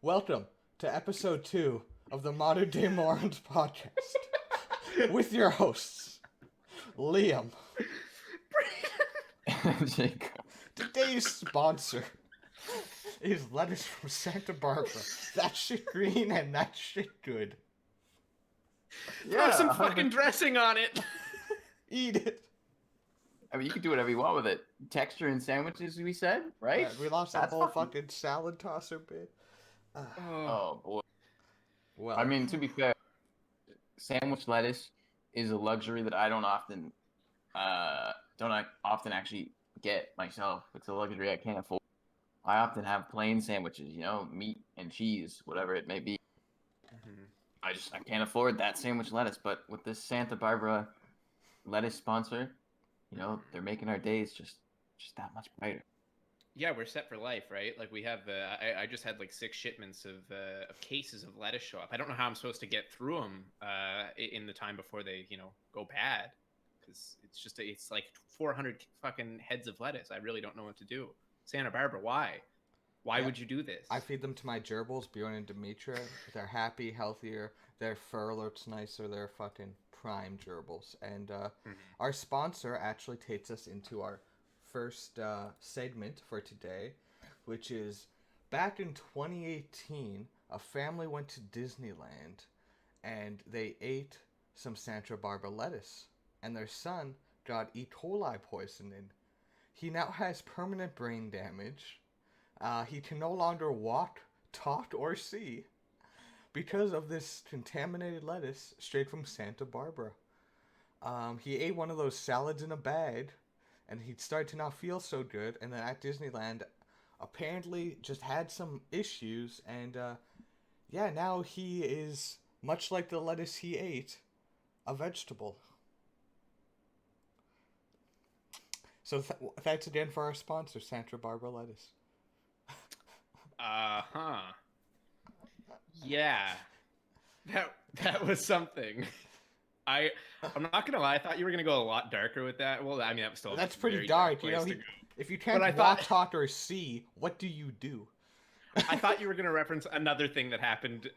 Welcome to episode 2 of the Modern Day Morons podcast with your hosts, Liam. Jacob. Today's sponsor is lettuce from Santa Barbara. That shit green and that shit good. Throw some fucking dressing on it. Eat it. I mean, you can do whatever you want with it. Texture in sandwiches, we said, right? Yeah, we lost that whole fucking salad tosser bit. Oh, boy. Well, I mean, to be fair, sandwich lettuce is a luxury that I don't often actually get myself. It's a luxury I can't afford. I often have plain sandwiches, meat and cheese, whatever it may be. I can't afford that sandwich lettuce. But with this Santa Barbara lettuce sponsor, they're making our days just that much brighter. Yeah, we're set for life, right? Like we have, I just had like 6 shipments of cases of lettuce show up. I don't know how I'm supposed to get through them in the time before they, go bad, because it's like 400 fucking heads of lettuce. I really don't know what to do. Santa Barbara, why? Why would you do this? I feed them to my gerbils, Bjorn and Demetra. They're happy, healthier. Their fur looks nicer. They're fucking prime gerbils. And our sponsor actually takes us into our first segment for today, which is back in 2018, a family went to Disneyland and they ate some Santa Barbara lettuce, and their son got E. coli poisoning. He now has permanent brain damage. He can no longer walk, talk, or see because of this contaminated lettuce straight from Santa Barbara. He ate one of those salads in a bag, and he'd start to not feel so good, and then at Disneyland, apparently just had some issues, and now he is, much like the lettuce he ate, a vegetable. So thanks again for our sponsor, Santa Barbara Lettuce. Yeah, that was something. I'm not gonna lie. I thought you were gonna go a lot darker with that. Well, I mean, that was still that's pretty very dark. place If you can't walk, talk, or see, what do you do? I thought you were gonna reference another thing that happened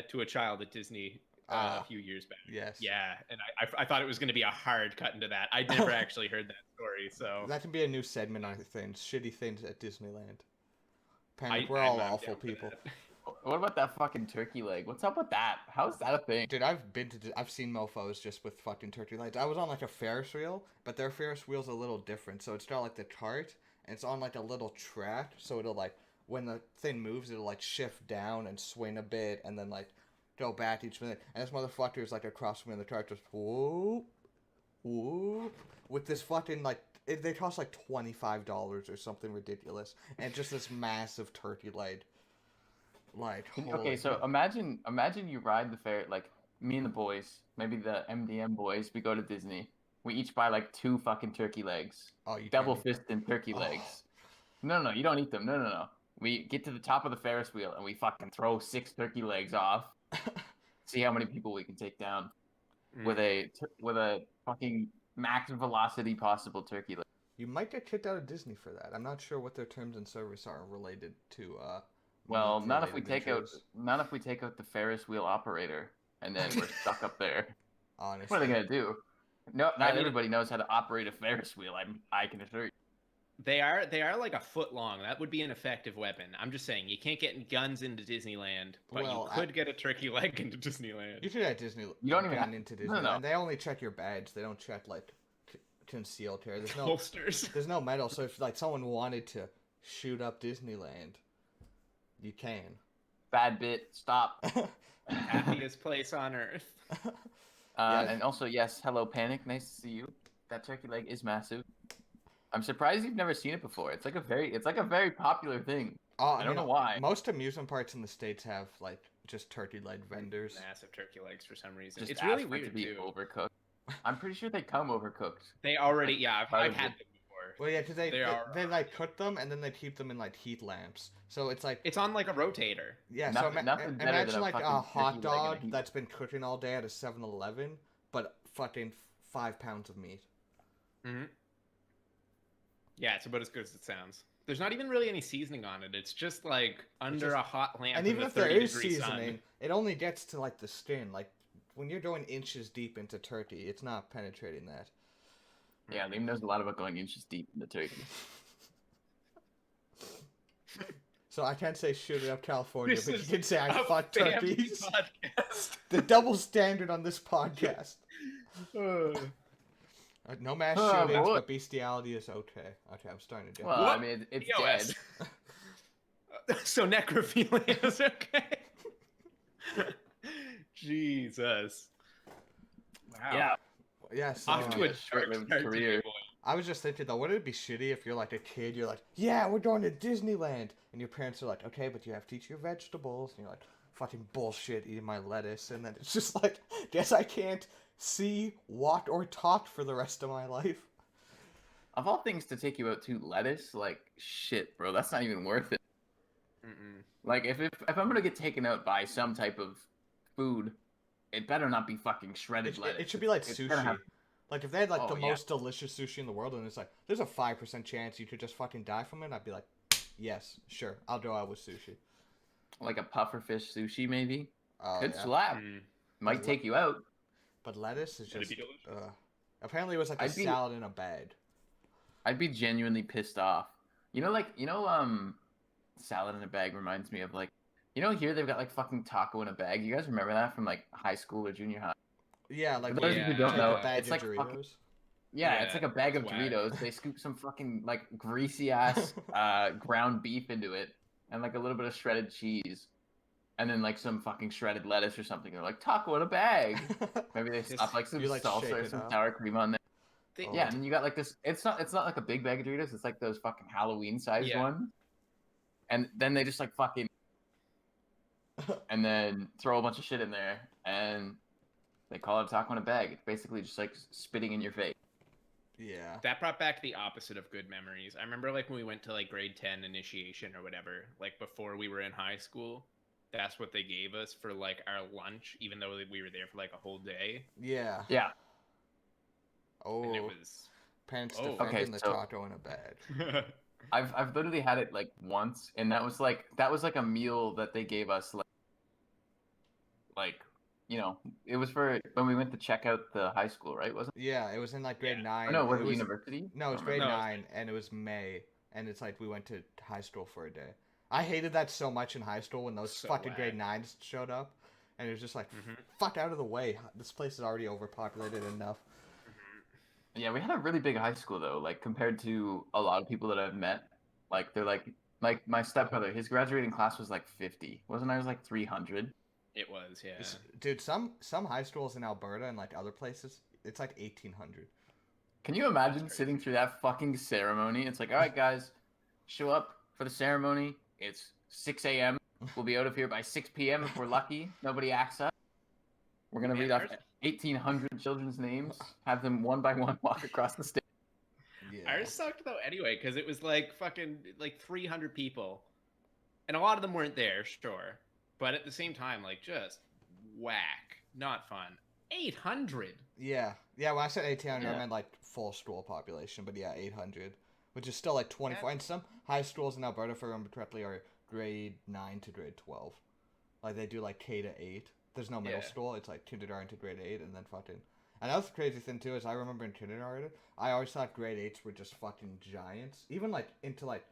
to a child at Disney a few years back. Yes. Yeah, and I thought it was gonna be a hard cut into that. I'd never actually heard that story, so that can be a new segment on things, shitty things at Disneyland. Apparently, we're all awful people. What about that fucking turkey leg? What's up with that? How's that a thing? Dude, I've seen mofos just with fucking turkey legs. I was on like a Ferris wheel, but their Ferris wheel's a little different. So it's got like the cart, and it's on like a little track. So it'll like, when the thing moves, it'll like shift down and swing a bit, and then like go back each minute. And this motherfucker is like across from me, and the cart just whoop, whoop, with this fucking like, they cost like $25 or something ridiculous, and just this massive turkey leg. Like, okay, so imagine you ride the fair, like me and the boys, maybe the MDM boys, we go to Disney, we each buy like 2 fucking turkey legs. Oh, you double fisted turkey legs. No, you don't eat them. No. We get to the top of the Ferris wheel and we fucking throw 6 turkey legs off. See how many people we can take down with a fucking max velocity possible turkey leg. You might get kicked out of Disney for that. I'm not sure what their terms and service are related to well, not if we take out the Ferris wheel operator, and then we're stuck up there. Honestly, what are they gonna do? No, not everybody knows how to operate a Ferris wheel. I can assure you. They are like a foot long. That would be an effective weapon. I'm just saying, you can't get guns into Disneyland, but you could get a turkey leg into Disneyland. You should at Disneyland. You don't even have into Disneyland. No. They only check your badge. They don't check like concealed carry. There's no holsters. There's no metal. So if like someone wanted to shoot up Disneyland, you can. Bad bit. Stop. Happiest place on earth. And also, yes, hello, Panic. Nice to see you. That turkey leg is massive. I'm surprised you've never seen it before. It's like a very popular thing. I don't know why. Most amusement parks in the States have like just turkey leg vendors. Massive turkey legs for some reason. Just it's really weird to be too. Overcooked. I'm pretty sure they come overcooked. They already, I've had them before. Well, yeah, because they like cook them and then they keep them in like heat lamps. So it's like it's on like a rotator. Yeah, nothing better imagine than like a hot dog that's been cooking all day at a 7-Eleven, but fucking 5 pounds of meat. Mm-hmm. Yeah, it's about as good as it sounds. There's not even really any seasoning on it. It's just like under a hot lamp. And in even the if there 30 is degree seasoning, sun. it only gets to like the skin. Like when you're going inches deep into turkey, it's not penetrating that. Yeah, Liam knows a lot about going inches deep in the turkey. So I can't say shoot it up California, This but you is can say I a fuck family turkeys. podcast. The double standard on this podcast. No mass Oh, shootings, boy. but bestiality is okay. Okay, I'm starting to get. Well, What? I mean, it's POS. dead. So necrophilia is okay. Jesus. Wow. Yeah. Yes. Off to a dark short-lived start career. today, boy. I was just thinking though, wouldn't it be shitty if you're like a kid, you're like, yeah, we're going to Disneyland, and your parents are like, okay, but you have to eat your vegetables, and you're like, fucking bullshit, eating my lettuce, and then it's just like, guess I can't see, walk, or talk for the rest of my life. Of all things to take you out to, lettuce, like, shit, bro, that's not even worth it. Mm-mm. Like, if I'm gonna get taken out by some type of food, it better not be fucking shredded lettuce. It should be like It's gonna sushi. have- Like if they had like Oh, the yeah. most delicious sushi in the world, and it's like, there's a 5% chance you could just fucking die from it, I'd be like, yes, sure, I'll go out with sushi. like a pufferfish sushi, maybe. Oh, Could yeah. slap. Mm. Might take you out. But lettuce is Would it just. be delicious? Apparently, it was like a I'd be- salad in a bag. I'd be genuinely pissed off. Salad in a bag reminds me of like, here they've got like fucking taco in a bag. You guys remember that from like high school or junior high? Yeah, like For those of when you who don't take know, a bag it's of like Doritos. fucking- Yeah, it's Yeah, like a bag of it's whack. Doritos. They scoop some fucking like greasy ass ground beef into it, and like a little bit of shredded cheese, and then like some fucking shredded lettuce or something. They're like taco in a bag. Maybe they Just- slap like some You, like, salsa shake or it some up. sour cream on there. They- Oh. Yeah, and then you got like this. It's not like a big bag of Doritos. It's like those fucking Halloween sized Yeah. ones. And then they just like fucking, and then throw a bunch of shit in there, and they call it a taco in a bag. It's basically just like spitting in your face. Yeah. That brought back the opposite of good memories. I remember like when we went to like grade 10 initiation or whatever, like before we were in high school, that's what they gave us for like our lunch, even though we were there for like a whole day. Yeah. Yeah. And it Oh, was parents Oh. defending Okay, the so- taco in a bag. I've literally had it like once, and that was like a meal that they gave us like it was for when we went to check out the high school, right? Wasn't Yeah, it was in like grade Yeah. 9. it? No, was it it was university? No, it was I don't grade remember. No, it was 9, and it was May, and it's like we went to high school for a day. I hated that so much in high school when those So fucking grade whack. 9s showed up, and it was just like, Mhm. fuck out of the way. This place is already overpopulated enough. Yeah, we had a really big high school though, like compared to a lot of people that I've met. Like they're like my stepbrother, his graduating class was like 50. Wasn't ours like 300? It was, yeah. Dude, some high schools in Alberta and like other places, it's like 1,800. Can you imagine crazy. sitting through that fucking ceremony? It's like, all right, guys, show up for the ceremony. It's 6 a.m. We'll be out of here by 6 p.m. if we're lucky. Nobody acts up. We're gonna Man, read off ours- 1,800 children's names, have them one by one walk across the stage. Yeah. Ours sucked though anyway, because it was like fucking like 300 people. And a lot of them weren't there, sure. But at the same time, like just whack. Not fun. 800. Yeah. Yeah, when I said 1,800, I Yeah. meant like full school population, but yeah, 800, which is still like 24. Yeah. And some high schools in Alberta, if I remember correctly, are grade 9 to grade 12. Like they do like K to 8. There's no middle Yeah. school. It's like kindergarten to grade 8, and then fucking. Another crazy thing too is I remember in kindergarten, I always thought grade 8s were just fucking giants. Even like into like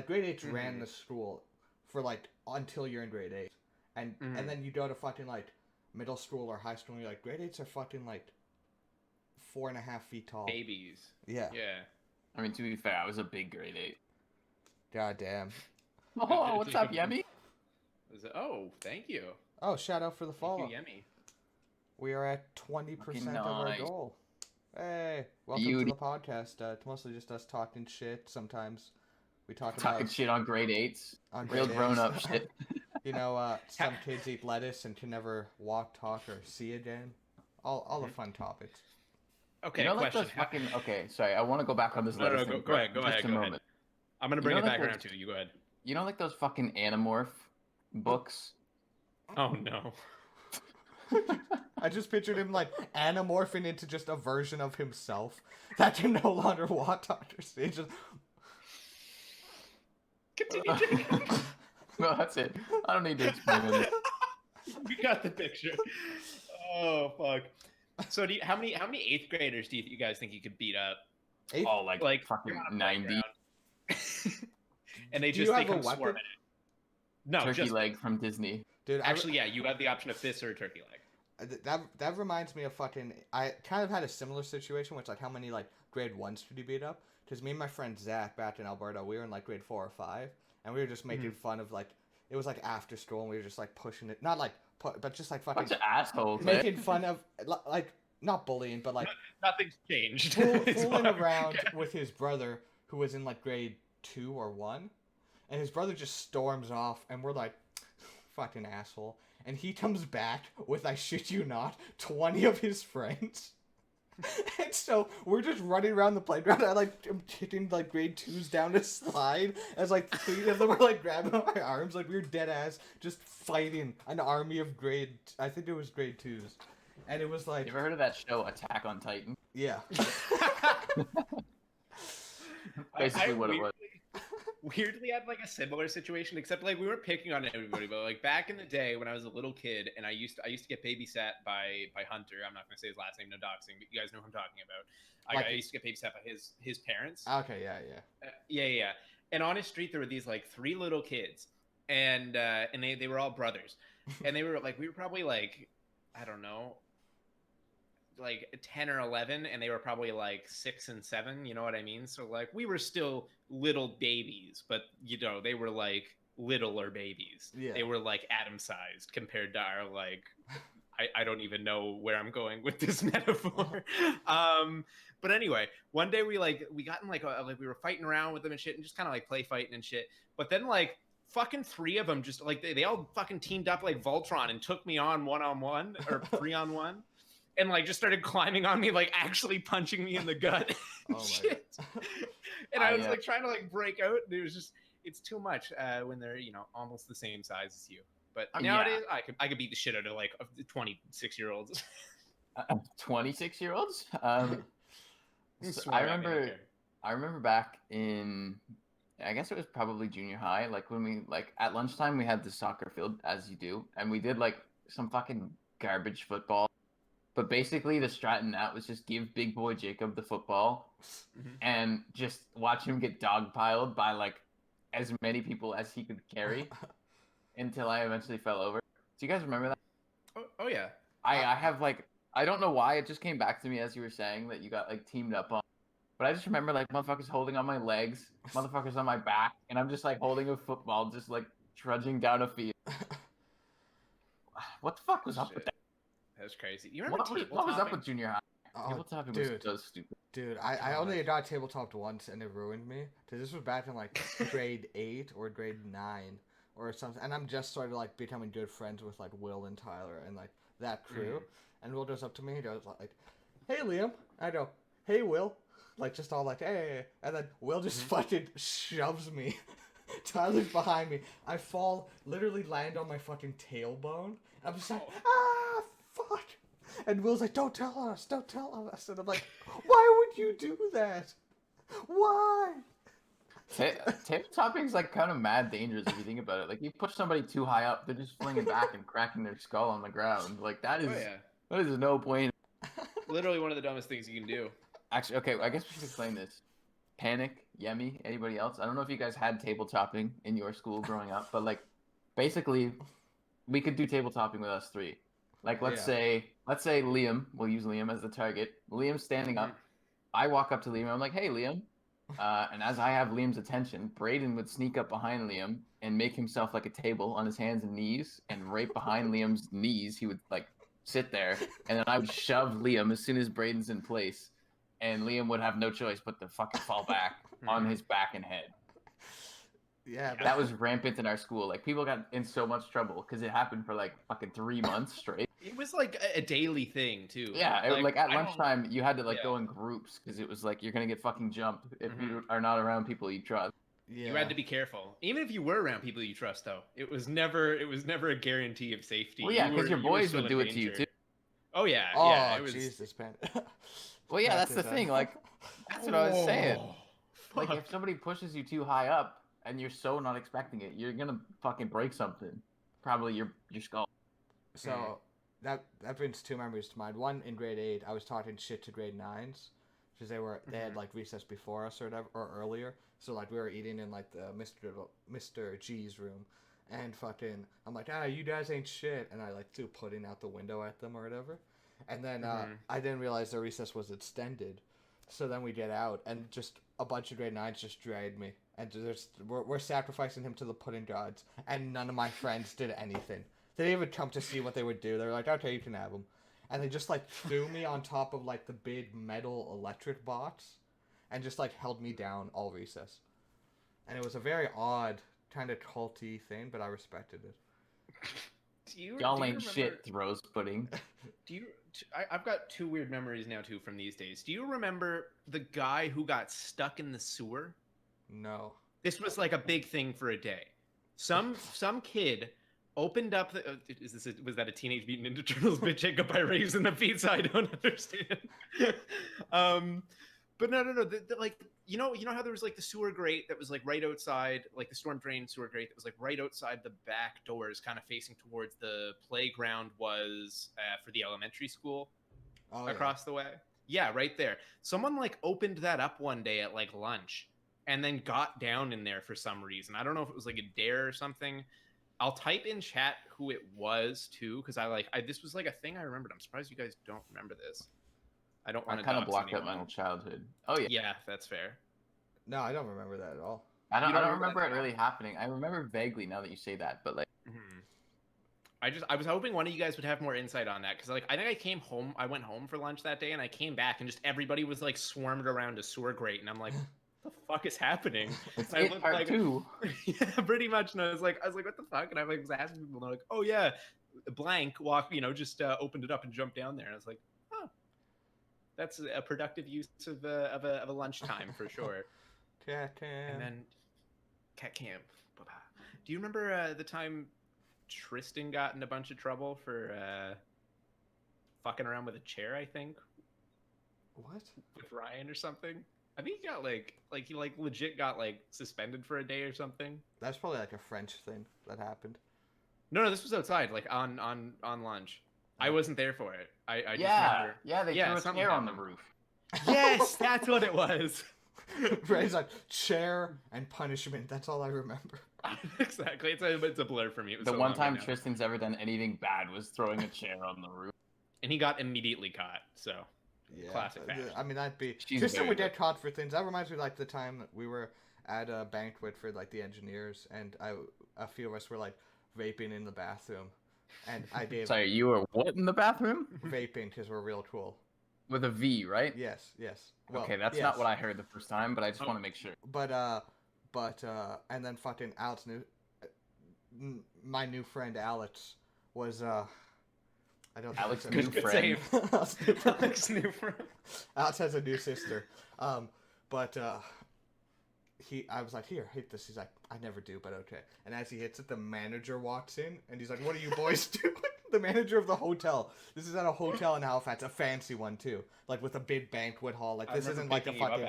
grade 8s ran Mhm. the school for like until you're in grade 8, and Mhm. then you go to fucking like middle school or high school, and you're like grade 8s are fucking like 4.5 feet tall. Babies. Yeah. Yeah. I mean, to be fair, I was a big grade 8. God damn. Oh, what's up, Yemi? Was it- Oh, thank you. Oh, shout out for the Thank follow. you, Yemi. We are at 20% of our nice. goal. Hey, welcome Beauty. to the podcast. It's mostly just us talking shit. Sometimes we talk Talking about shit on grade 8s. on Real grade grown eights. up shit. You know, some kids eat lettuce and can never walk, talk, or see again. All the fun topics. Okay, Like question. those fucking. Okay, sorry, I want to go back on this No, lettuce no, thing go for ahead, go just ahead, a go ahead. moment. I'm gonna bring You it know, back like around those- to you. Go ahead. You know, like those fucking Animorph books? Oh no. I just pictured him like anamorphing into just a version of himself that can no longer walk, talk, or see. Just Continue, Jake. No, that's it. I don't need to explain it. We got the picture. Oh fuck. So how many eighth graders do you guys think you could beat up? Eighth? Oh, like Like fucking you're on a 90. playground. And they Do just you they have a come weapon? swarming it. No, Turkey just leg from Disney. Dude, actually, yeah, you have the option of fist or a turkey leg. that reminds me of fucking. I kind of had a similar situation, which like how many like grade 1s could you beat up? Because me and my friend Zach back in Alberta, we were in like grade 4 or 5, and we were just making fun of like it was like after school, and we were just like pushing it, not like but just like fucking Bunch of assholes. making fun of like not bullying, but like Nothing's changed. fooling around with his brother who was in like grade 2 or 1, and his brother just storms off, and we're like, fucking asshole. And he comes back with, I shit you not, 20 of his friends. And so we're just running around the playground. I'm kicking like grade 2s down a slide as like 3 of them are like grabbing on my arms. Like we were dead ass just fighting an army of I think it was grade 2s. And it was like, You ever heard of that show Attack on Titan? yeah. Basically what it was. Weirdly had like a similar situation, except like we weren't picking on everybody, but like back in the day when I was a little kid and I used to get babysat by Hunter. I'm not gonna say his last name, no doxing, but you guys know who I'm talking about. I used to get babysat by his parents. Okay, yeah. Yeah. And on his street there were these like 3 little kids, and they were all brothers, and we were probably like, I don't know, like 10 or 11, and they were probably like 6 and 7, you know what I mean? So like we were still little babies, but you know, they were like littler babies. Yeah. They were like atom sized compared to our like I don't even know where I'm going with this metaphor. But anyway, one day we got in like we were fighting around with them and shit, and just kind of like play fighting and shit. But then like fucking 3 of them just like they all fucking teamed up like Voltron and took me on 1-on-1 or 3-on-1. And like just started climbing on me, like actually punching me in the gut. Oh shit. And I was like trying to like break out. And it was just, it's too much when they're, you know, almost the same size as you. But nowadays I could beat the shit out of like 26-year-olds. 26-year-olds? So I remember back in, I guess it was probably junior high, like when we like at lunchtime we had the soccer field, as you do, and we did like some fucking garbage football. But basically, the strat in that was just give big boy Jacob the football and just watch him get dogpiled by like as many people as he could carry until I eventually fell over. Do you guys remember that? Oh yeah. I have like, I don't know why, it just came back to me as you were saying that you got like teamed up on. But I just remember like motherfuckers holding on my legs, motherfuckers on my back, and I'm just like holding a football, just like trudging down a field. What the fuck was up with that? That was crazy. You remember what was up with junior high? Tabletopping was dude, so stupid. Dude, I only got tabletopped once and it ruined me. Cause this was back in like grade 8 or grade 9 or something. And I'm just sort of like becoming good friends with like Will and Tyler and like that crew. And Will goes up to me and goes like, "Hey Liam." I go, "Hey Will." Like just all like, "Hey." And then Will just fucking shoves me. Tyler's behind me. I fall, literally land on my fucking tailbone. I'm just like, ah, fuck. And Will's like, don't tell us. And I'm like, why would you do that? Why? Tabletopping's like kind of mad dangerous if you think about it. Like you push somebody too high up, they're just flinging back and cracking their skull on the ground. Like that is no point. Literally one of the dumbest things you can do. Actually, okay, I guess we should explain this. Panic, Yemi, anybody else? I don't know if you guys had tabletopping in your school growing up, but like basically we could do tabletopping with us 3. Like let's say Liam, we'll use Liam as the target. Liam's standing up. I walk up to Liam, I'm like, "Hey Liam." And as I have Liam's attention, Braden would sneak up behind Liam and make himself like a table on his hands and knees, and right behind Liam's knees he would like sit there, and then I would shove Liam as soon as Braden's in place. And Liam would have no choice but to fucking fall back on his back and head. Yeah, that was rampant in our school. Like people got in so much trouble because it happened for like fucking 3 months straight. It was like a daily thing too. Yeah, like at lunchtime you had to like go in groups because it was like you're gonna get fucking jumped if you are not around people you trust. Yeah. You had to be careful, even if you were around people you trust. Though it was never a guarantee of safety. Well, yeah, because your boys would do it to you too. Oh yeah, oh, yeah. It was... Jesus, man. Well, yeah, that's the thing. Like, that's what I was saying. Like, if somebody pushes you too high up, and you're so not expecting it, you're gonna fucking break something. Probably your skull. So that brings two memories to mind. One, in grade 8, I was talking shit to grade 9s because they had like recess before us or whatever, or earlier. So like we were eating in like the Mr. G's room, and fucking I'm like, you guys ain't shit, and I like threw pudding out the window at them or whatever, and then I didn't realize the recess was extended, so then we get out and just a bunch of grade 9s just dragged me, and we're sacrificing him to the pudding gods, and none of my friends did anything. They didn't even come to see what they would do. They were like, okay, you can have them. And they just, like, threw me on top of, like, the big metal electric box and just, like, held me down all recess. And it was a very odd, kind of culty thing, but I respected it. Y'all ain't shit, throws pudding. I've got two weird memories now, too, from these days. Do you remember the guy who got stuck in the sewer? No. This was, like, a big thing for a day. Some kid opened up the was that a Teenage Mutant Ninja Turtles bit Jacob by raising the pizza? I don't understand. But no. Like you know how there was like the sewer grate that was like right outside, like the storm drain sewer grate that was like right outside the back doors, kind of facing towards the playground was for the elementary school across the way. Yeah, right there. Someone like opened that up one day at like lunch and then got down in there for some reason. I don't know if it was like a dare or something. I'll type in chat who it was too, because this was like a thing I remembered. I'm surprised you guys don't remember this. I don't want to. I kind of blocked out my own childhood. Oh yeah. Yeah, that's fair. No, I don't remember that at all. I don't remember it really happening. I remember vaguely now that you say that, but like. I was hoping one of you guys would have more insight on that, because like I think I went home for lunch that day, and I came back and just everybody was like swarmed around a sewer grate, and I'm like. What the fuck is happening? It's part 2. Yeah, pretty much. And I was like, what the fuck? And I was asking people, and they're like, oh yeah, blank just opened it up and jumped down there. And I was like, oh, that's a productive use of a lunchtime for sure. Cat camp. And then cat camp. Do you remember the time Tristan got in a bunch of trouble for fucking around with a chair? I think. What? With Ryan or something. I think he got he legit got like suspended for a day or something. That's probably like a French thing that happened. No, this was outside, like on lunch. I wasn't there for it. I just remember. Yeah, they threw a chair on the roof. Yes, that's what it was. Ray's like chair and punishment. That's all I remember. Exactly. It's a blur for me. It was the one time Tristan's ever done anything bad was throwing a chair on the roof, and he got immediately caught. So. Yeah, classic fashion. I mean that'd be. Tristan would get caught for things. That reminds me like the time we were at a banquet for like the engineers, and a few of us were like vaping in the bathroom, and I gave. Sorry, you were what in the bathroom? Vaping because we're real cool. With a V, right? Yes. Well, okay, that's not what I heard the first time, but I just want to make sure. But and then fucking Alex my new friend Alex was I don't think Alex it's new friend. Alex new friend. Alex has a new sister. But I was like, here, hit this. He's like, I never do, but okay. And as he hits it, the manager walks in, and he's like, what are you boys doing? The manager of the hotel. This is at a hotel in Halifax, a fancy one too, like with a big banquet hall. Like this isn't like a fucking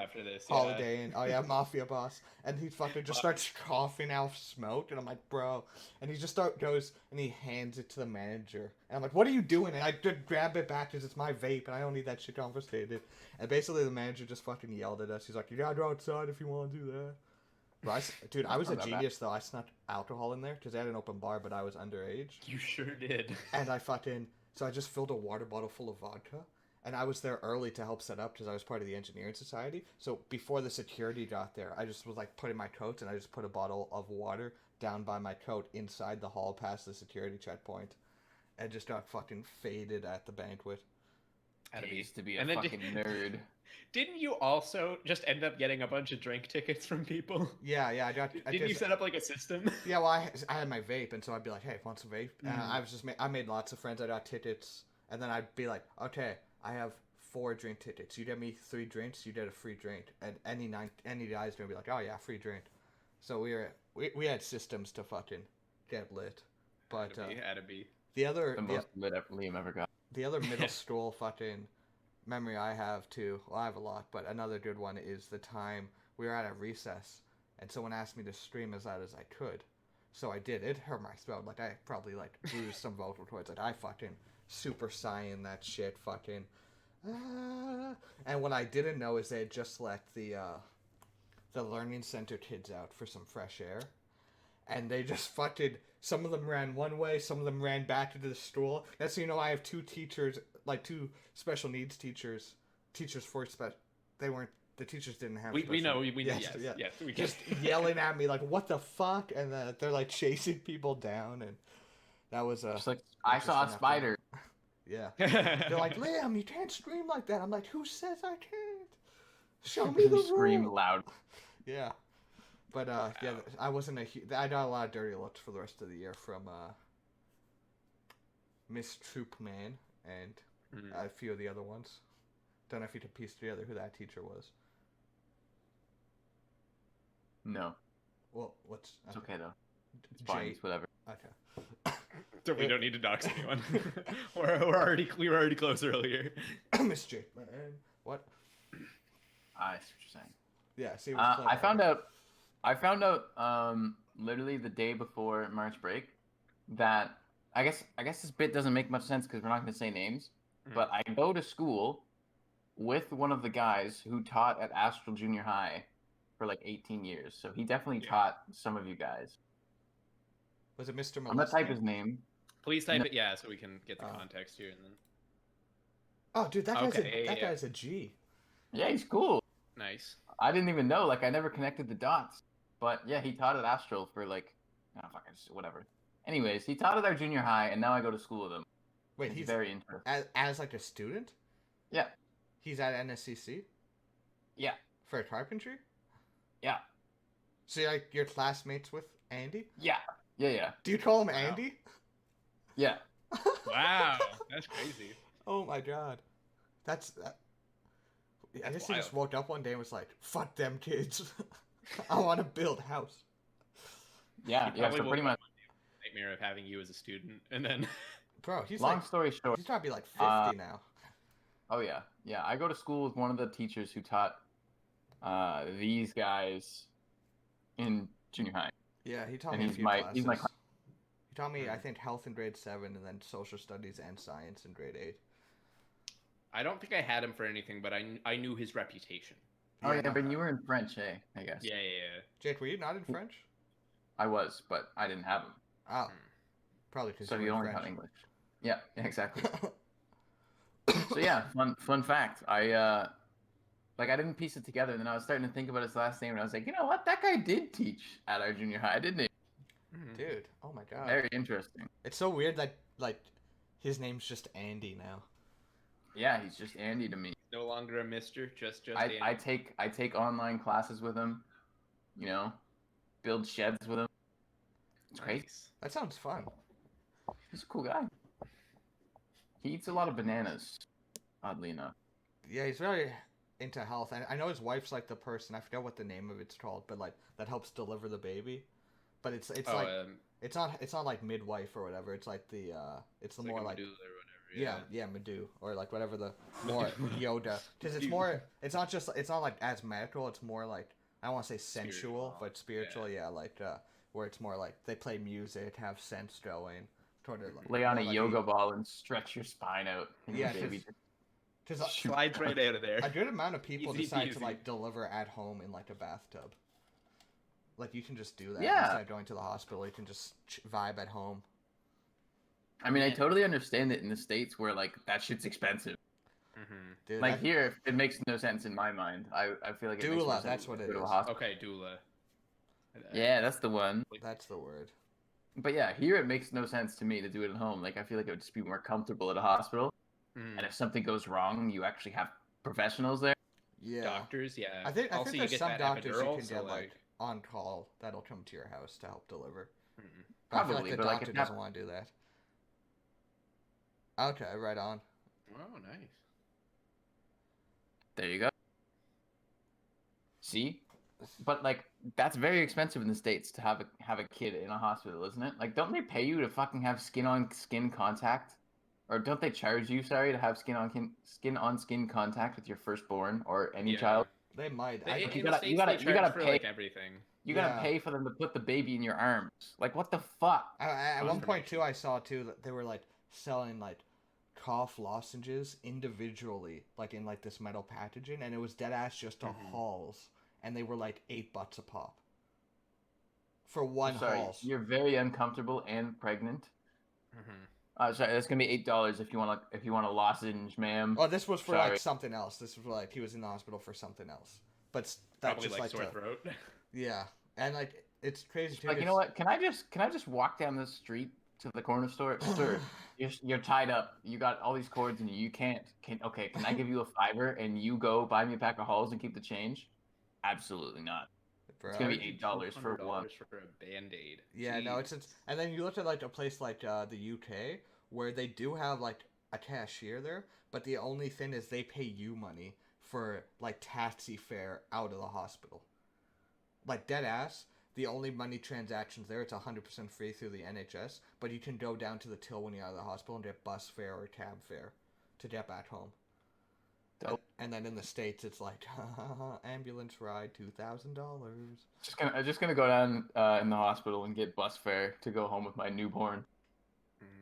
Holiday Inn. Oh yeah, mafia boss. And he fucking just starts coughing out smoke, and I'm like, bro. And he just goes and he hands it to the manager, and I'm like, what are you doing? And I just grab it back because it's my vape, and I don't need that shit confiscated. And basically, the manager just fucking yelled at us. He's like, you gotta go outside if you want to do that. But I was a genius though. I snuck alcohol in there because they had an open bar, but I was underage. You sure did. And so I just filled a water bottle full of vodka, and I was there early to help set up because I was part of the engineering society. So before the security got there, I just was like putting my coat, and I just put a bottle of water down by my coat inside the hall past the security checkpoint, and just got fucking faded at the banquet. I used to be a fucking nerd. Didn't you also just end up getting a bunch of drink tickets from people? Yeah, I got. Did you set up like a system? Yeah, well, I had my vape, and so I'd be like, "Hey, want some vape?" I made lots of friends. I got tickets, and then I'd be like, "Okay, I have 4 drink tickets. You get me 3 drinks, you get a free drink." And any guys gonna be like, "Oh yeah, free drink." So we had systems to fucking get lit, but had to be. The most lit Liam ever got. The other middle school fucking memory I have too. Well, I have a lot, but another good one is the time we were at a recess, and someone asked me to scream as loud as I could. So I did. It hurt my throat. Like, I probably, like, bruised some vocal cords. Like, I fucking super saiyan that shit, fucking... And what I didn't know is they had just let the learning center kids out for some fresh air. And they just fucking... Some of them ran one way, some of them ran back into the school. That's so you know I have two teachers, like, two special needs teachers. Teachers for special... They weren't... The teachers didn't have. We know. We know. Yes, Yes. We just yelling at me like, "What the fuck?" And they're like chasing people down, and that was just like I saw a spider. Yeah, they're like, "Liam, you can't scream like that." I'm like, "Who says I can't? Show me the rule." Scream loud. Yeah, but yeah, I wasn't I got a lot of dirty looks for the rest of the year from Miss Troopman and a few of the other ones. Don't know if you could piece together who that teacher was. No. Well, what's... It's okay, though. It's fine. It's whatever. Okay. So we don't need to dox anyone. we were already close earlier. Miss Jake, man. What? I see what you're saying. Yeah, see I found out literally the day before March break that I guess this bit doesn't make much sense because we're not going to say names, but I go to school with one of the guys who taught at Astral Junior High for like 18 years. So he definitely taught some of you guys. Was it Mr. Molesty? I'm gonna type his name. Please type it, yeah, so we can get the context here and then. Oh, dude, that guy's a G. Yeah, he's cool. Nice. I didn't even know. Like, I never connected the dots. But yeah, he taught at Astral for like, whatever. Anyways, he taught at our junior high, and now I go to school with him. Wait, he's very interesting. As like a student? Yeah. He's at NSCC? Yeah. For carpentry? Yeah. So you're classmates with Andy? Yeah. Yeah. Do you call him Andy? Yeah. Wow, that's crazy. Oh my god. I guess he just woke up one day and was like, "Fuck them kids. I want to build a house." Yeah, so pretty much nightmare of having you as a student, and then bro, he's long story short, he's gotta be like 50 now. Oh yeah. I go to school with one of the teachers who taught these guys in junior high. Yeah, he taught and me a few classes. He taught me, I think, health in grade 7, and then social studies and science in grade 8. I don't think I had him for anything, but I knew his reputation. Oh yeah, but you were in French, I guess. Yeah. Jake, were you not in French? I was, but I didn't have him. Oh, probably because so you only French. taught English. Yeah, exactly. So yeah, fun fact. I didn't piece it together, and then I was starting to think about his last name, and I was like, you know what? That guy did teach at our junior high, didn't he? Dude, oh my god. Very interesting. It's so weird that like his name's just Andy now. Yeah, he's just Andy to me. No longer a Mister, just Andy. I take online classes with him. You know, build sheds with him. It's crazy. That sounds fun. He's a cool guy. He eats a lot of bananas, oddly enough. Yeah, he's very into health. And I know his wife's like the person, I forget what the name of it's called, but like that helps deliver the baby. But it's like it's not like midwife or whatever. It's like it's the more like or whatever. Yeah, Medu or like whatever the more Yoda, because it's not like as medical. It's more like I don't want to say sensual, but spiritual. Yeah, like where it's more like they play music, have sense going. Lay on a yoga ball and stretch your spine out. And yeah, because slides right out of there. A good amount of people Easy decide peasy. to like deliver at home in like a bathtub. Like you can just do that instead of going to the hospital. You can just vibe at home. I mean, I totally understand it in the States where like that shit's expensive. Dude, like here, it makes no sense in my mind. I feel like it makes no sense that's what it is. Okay, doula. Yeah, that's the one. That's the word. But yeah, here it makes no sense to me to do it at home. Like I feel like it would just be more comfortable at a hospital. And if something goes wrong, you actually have professionals there. Yeah. Doctors, yeah. I think also, there's some doctors epidural, you can get like on call that'll come to your house to help deliver. Probably, I feel like the doctor doesn't want to do that. Okay, right on. Oh, nice. There you go. See? But like that's very expensive in the States to have a kid in a hospital, isn't it? Like don't they pay you to fucking have skin on skin contact? Or don't they charge you, to have skin on skin contact with your firstborn or any child? They might. In You the gotta- States, you gotta- they you charge gotta for pay. like everything. You Yeah. gotta pay for them to put the baby in your arms. Like, what the fuck? At one point Confirmation. too, I saw too that they were like selling like cough lozenges individually, like in like this metal packaging, and it was dead ass just a halls, and they were like $8 a pop for one Sorry, halls. you're very uncomfortable and pregnant. Sorry, that's gonna be $8 if you want a lozenge, ma'am. Oh, this was for Sorry. like something else. This was like he was in the hospital for something else, but that's Probably just like sore to, throat. yeah, and like it's crazy too. Like, you know what? Can I just walk down the street to the corner store, sir? You're tied up. You got all these cords, and you can't. Can I give you a $5 and you go buy me a pack of Halls and keep the change? Absolutely not. Bro. It's gonna be $8 for one. for a Band-Aid. Yeah, no, it's and then you look at like a place like the UK where they do have like a cashier there, but the only thing is they pay you money for like taxi fare out of the hospital. Like dead ass, the only money transactions there, it's 100% free through the NHS, but you can go down to the till when you're out of the hospital and get bus fare or cab fare to get back home. And then in the States, it's like ambulance ride $2,000. Just gonna go down in the hospital and get bus fare to go home with my newborn,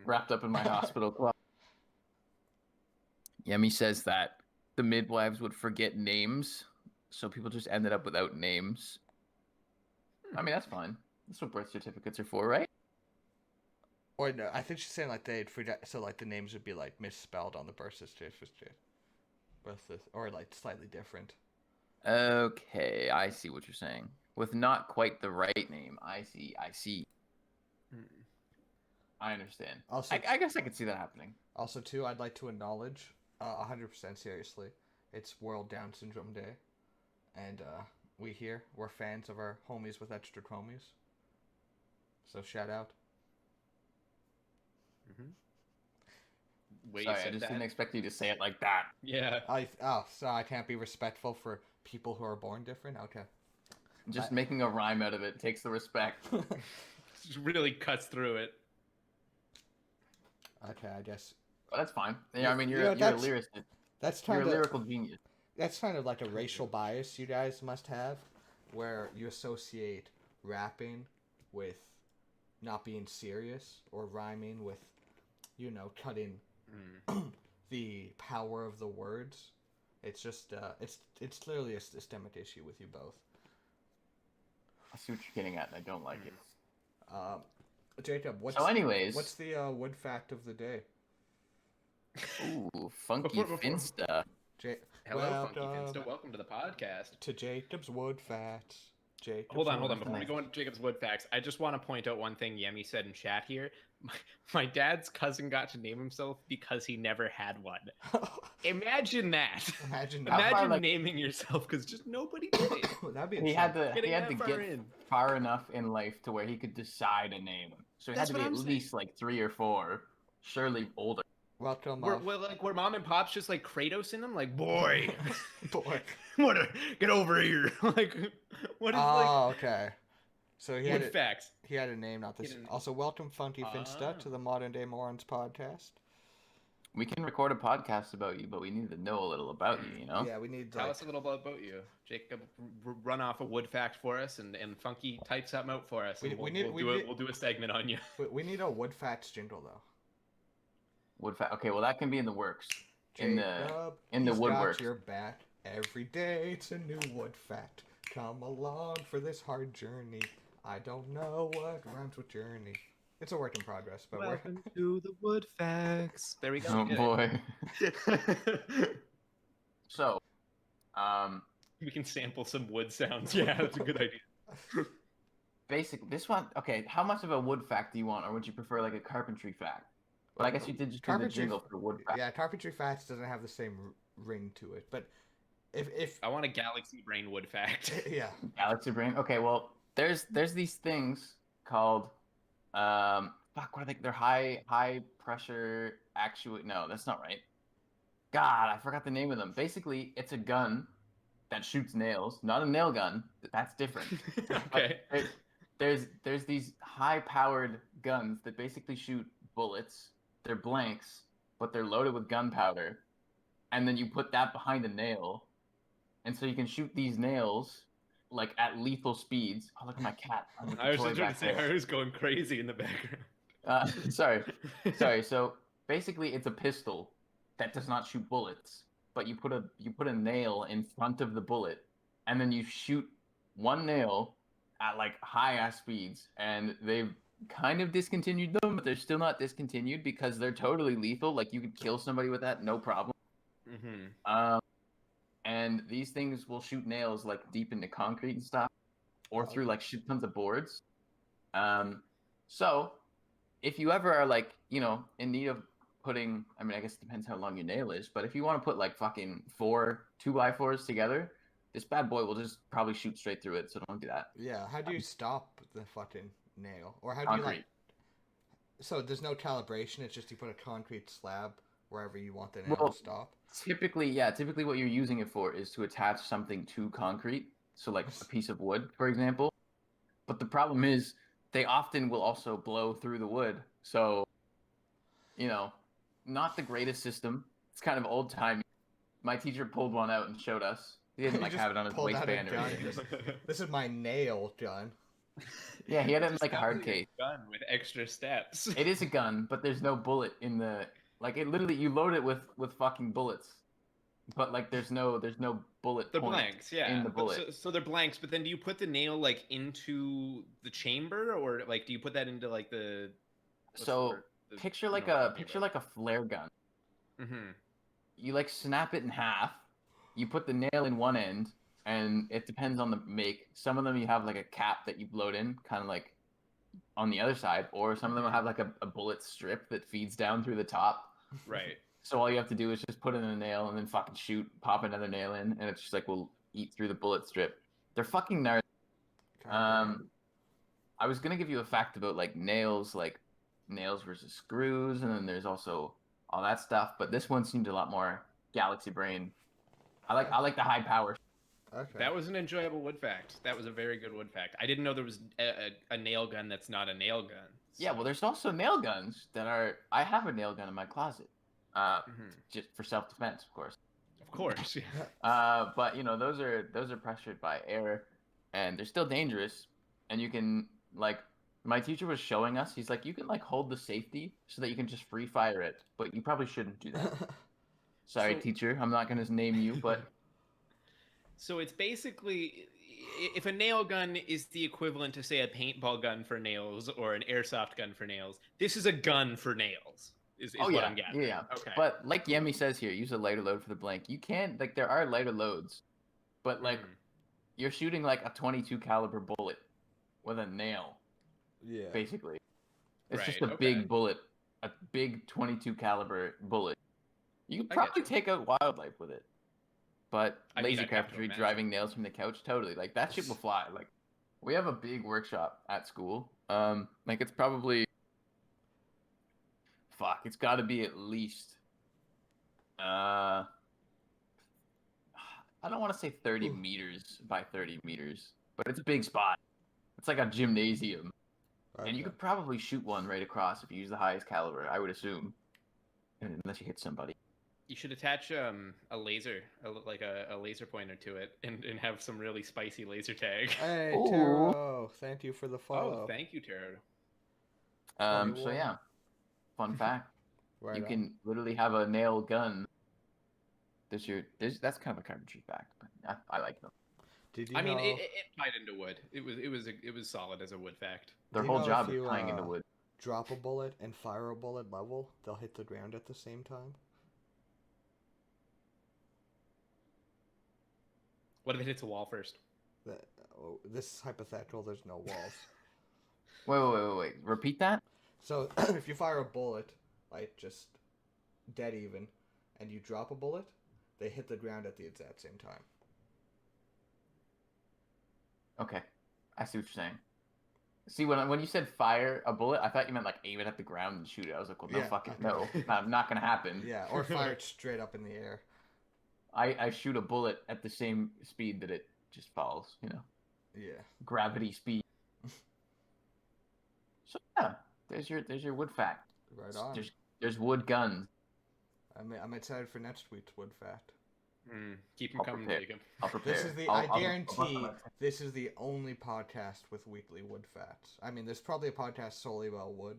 wrapped up in my hospital cloth. Yemi says that the midwives would forget names, so people just ended up without names. I mean, that's fine. That's what birth certificates are for, right? Or no, I think she's saying like they'd forget, so like the names would be like misspelled on the birth certificate, or like slightly different. Okay, I see what you're saying. With not quite the right name. I see. I understand. Also, I guess I could see that happening. Also, too, I'd like to acknowledge, 100% seriously, it's World Down Syndrome Day, and we're fans of our homies with extra chromies. So shout out. Wait, Sorry, I just didn't expect you to say it like that. Yeah. So I can't be respectful for people who are born different? Okay. Just making a rhyme out of it takes the respect. Just really cuts through it. Okay, I guess. Well, that's fine. Yeah, I mean, you're a lyricist. That's You're kind a of lyrical genius. That's kind of like a racial bias you guys must have, where you associate rapping with not being serious or rhyming with, cutting the power of the words. It's just it's clearly a systemic issue with you both. I see what you're getting at, and I don't like it. Jacob, what's the wood fact of the day? Ooh, funky finsta. Hello, Funky Finsta. Welcome to the podcast. To Jacob's wood facts. Hold on. Before we go into Jacob's wood facts, I just want to point out one thing Yemi said in chat here. My dad's cousin got to name himself because he never had one. Imagine that. Imagine naming yourself because just nobody did it. That'd be he had to get far enough in life to where he could decide a name. So it had to be at least like 3 or 4, surely older. Welcome. Were mom and pops just like Kratos in them? Like, boy, what? Get over here. Like, what is okay. So he had facts. He had a name, not this. Also, welcome, Funky Finsta, to the Modern Day Morons podcast. We can record a podcast about you, but we need to know a little about you. Yeah, we need to tell us a little about you. Jacob, run off a wood fact for us, and Funky type something out for us. We'll do a segment on you. We need a wood facts jingle though. Wood fact. Okay, well that can be in the works. Jacob, in the woodwork. Got your back every day. It's a new wood fact. Come along for this hard journey. I don't know what rhymes with journey. It's a work in progress, but welcome to the wood facts. There we go. Oh boy. So, we can sample some wood sounds. Yeah, that's a good idea. This one. Okay, how much of a wood fact do you want, or would you prefer like a carpentry fact? But I guess you did just do the jingle for wood fact. Yeah, carpentry facts doesn't have the same ring to it, but if I want a galaxy brain wood fact. Yeah. Galaxy brain. Okay, well, there's these things called what are they? They're high pressure actuate. No, that's not right. God, I forgot the name of them. Basically, it's a gun that shoots nails, not a nail gun. That's different. Okay. There's these high powered guns that basically shoot bullets. They're blanks, but they're loaded with gunpowder, and then you put that behind a nail, and so you can shoot these nails like at lethal speeds. Oh, look at my cat. I'm with the I was toy just trying back to say, there. Haru's going crazy in the background. Sorry. So basically, it's a pistol that does not shoot bullets, but you put a nail in front of the bullet, and then you shoot one nail at like high ass speeds, and they've kind of discontinued them, but they're still not discontinued because they're totally lethal. Like you could kill somebody with that, no problem. Mm-hmm. And these things will shoot nails like deep into concrete and stuff, or through like shit tons of boards. So if you ever are like, in need of putting, I mean, I guess it depends how long your nail is, but if you want to put like fucking 2x4s together, this bad boy will just probably shoot straight through it. So don't do that. Yeah, how do you stop the fucking nail? Or how do Concrete. you like? So there's no calibration. It's just you put a concrete slab wherever you want the nail to stop. Typically what you're using it for is to attach something to concrete. So like a piece of wood, for example. But the problem is they often will also blow through the wood. So, not the greatest system. It's kind of old timey. My teacher pulled one out and showed us. He didn't like have it on his waistband or anything. This is my nail gun. Yeah, he had it in like a hard case. Gun with extra steps. It is a gun, but there's no bullet in the it literally you load it with fucking bullets. But like there's no bullet. They're blanks, yeah. In the bullet. So they're blanks, but then do you put the nail like into the chamber, or like do you put that into like the? Picture like a flare gun. Mm-hmm. You like snap it in half. You put the nail in one end, and it depends on the make. Some of them you have like a cap that you load in, kind of like on the other side, or some of them will have like a bullet strip that feeds down through the top. Right. So all you have to do is just put in a nail and then fucking shoot, pop another nail in, and it's just like will eat through the bullet strip. They're fucking gnarly. I was gonna give you a fact about like nails versus screws, and then there's also all that stuff. But this one seemed a lot more galaxy brain. I like the high power. Okay. That was an enjoyable wood fact. That was a very good wood fact. I didn't know there was a nail gun that's not a nail gun. So. Yeah, well, there's also nail guns that are. I have a nail gun in my closet, just for self-defense, of course. Of course, yeah. But those are pressured by air, and they're still dangerous. And you can like, my teacher was showing us. He's like, you can like hold the safety so that you can just free fire it, but you probably shouldn't do that. Sorry, teacher. I'm not gonna name you, but. So it's basically, if a nail gun is the equivalent to, say, a paintball gun for nails or an airsoft gun for nails, this is a gun for nails, is what I'm getting. Yeah. Okay. But like Yemi says here, use a lighter load for the blank. You can't, like, there are lighter loads, but, like, you're shooting, like, a 22 caliber bullet with a nail. Yeah. Basically. It's just a big bullet, a big 22 caliber bullet. You could probably take out wildlife with it. But laser carpentry, driving nails from the couch, totally. Like, that shit will fly. Like, we have a big workshop at school. Like, it's probably... Fuck, it's got to be at least... I don't want to say 30 meters by 30 meters. But it's a big spot. It's like a gymnasium. Okay. And you could probably shoot one right across if you use the highest caliber, I would assume. Unless you hit somebody. You should attach a laser, like a laser pointer to it, and have some really spicy laser tag. Hey, Taro! Thank you for the follow. Oh, thank you, Taro. So yeah, fun fact: you can literally have a nail gun. That's kind of a carpentry fact, but I like them. Did you? I mean, it tied into wood. It was solid as a wood fact. Their whole job is tying into wood. Drop a bullet and fire a bullet level, they'll hit the ground at the same time. What if it hits a wall first? This is hypothetical. There's no walls. Wait. Repeat that? So, if you fire a bullet, like just dead even, and you drop a bullet, they hit the ground at the exact same time. Okay. I see what you're saying. See, when you said fire a bullet, I thought you meant like aim it at the ground and shoot it. I was like, well, no, not going to happen. Yeah, or fire it straight up in the air. I shoot a bullet at the same speed that it just falls, Yeah. Gravity speed. So yeah, there's your wood fact. Right on. There's wood guns. I'm excited for next week's wood fact. Keep them I'll coming, prepare. Jacob. I'll prepare. This is the. I'll I bust guarantee on my- this is the only podcast with weekly wood facts. I mean, there's probably a podcast solely about wood.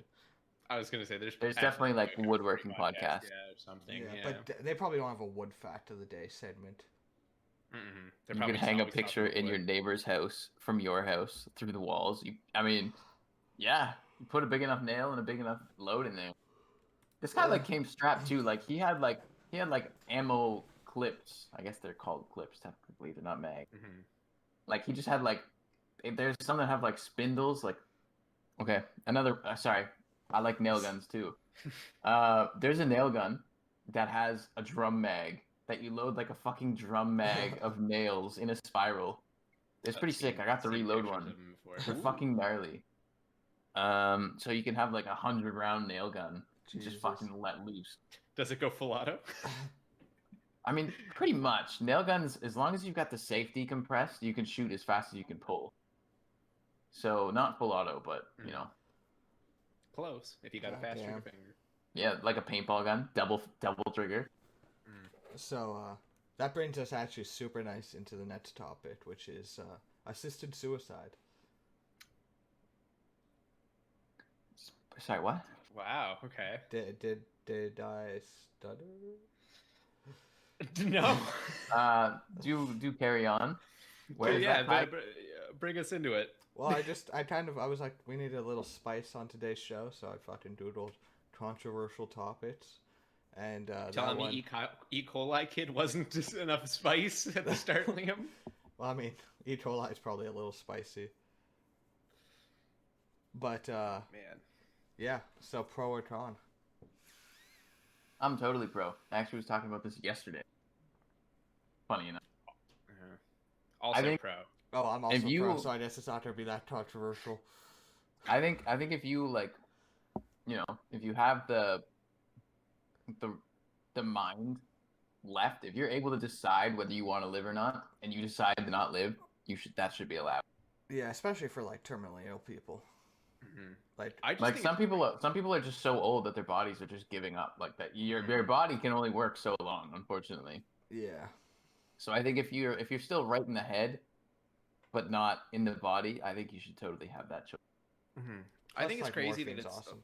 I was gonna say there's definitely like a woodworking podcast, podcast. yeah, or something. Yeah, Yeah, but they probably don't have a wood fact of the day segment. They're You probably could just hang a always talking picture about in your wood. neighbor's house from your house through the walls. I mean, yeah, you put a big enough nail and a big enough load in there. This guy like came strapped too. Like he had like ammo clips. I guess they're called clips technically. They're not mag. Like he just had like there's some that have like spindles. Like okay, another sorry, I like nail guns too. There's a nail gun that has a drum mag that you load like a fucking drum mag of nails in a spiral. It's pretty sick. I got to reload one. They're fucking gnarly. So you can have like 100-round nail gun. Jesus. Just fucking let loose. Does it go full auto? I mean, pretty much. Nail guns, as long as you've got the safety compressed, you can shoot as fast as you can pull. So not full auto, but you know. Close. If you got a fast trigger finger. Yeah, like a paintball gun, double trigger. So that brings us actually super nice into the next topic, which is assisted suicide. Sorry, what? Wow. Okay. Did I stutter? No. Do carry on. Where is yeah, that bring us into it. Well, I was like, we need a little spice on today's show, so I fucking doodled controversial topics. And telling me E. coli kid wasn't just enough spice at the start, Liam? Well, I mean, E. coli is probably a little spicy. But, man. Yeah, so pro or con? I'm totally pro. I actually was talking about this yesterday. Funny enough. Also pro. Oh, I'm also pro, so I guess it's not going to be that controversial. I think if you, like, you know, if you have the mind left, if you're able to decide whether you want to live or not, and you decide to not live, that should be allowed. Yeah, especially for, like, terminally ill people. Like some people are just so old that their bodies are just giving up. Like that, your body can only work so long, unfortunately. Yeah. So I think if you're still right in the head, but not in the body, I think you should totally have that choice. I think it's crazy that it's awesome.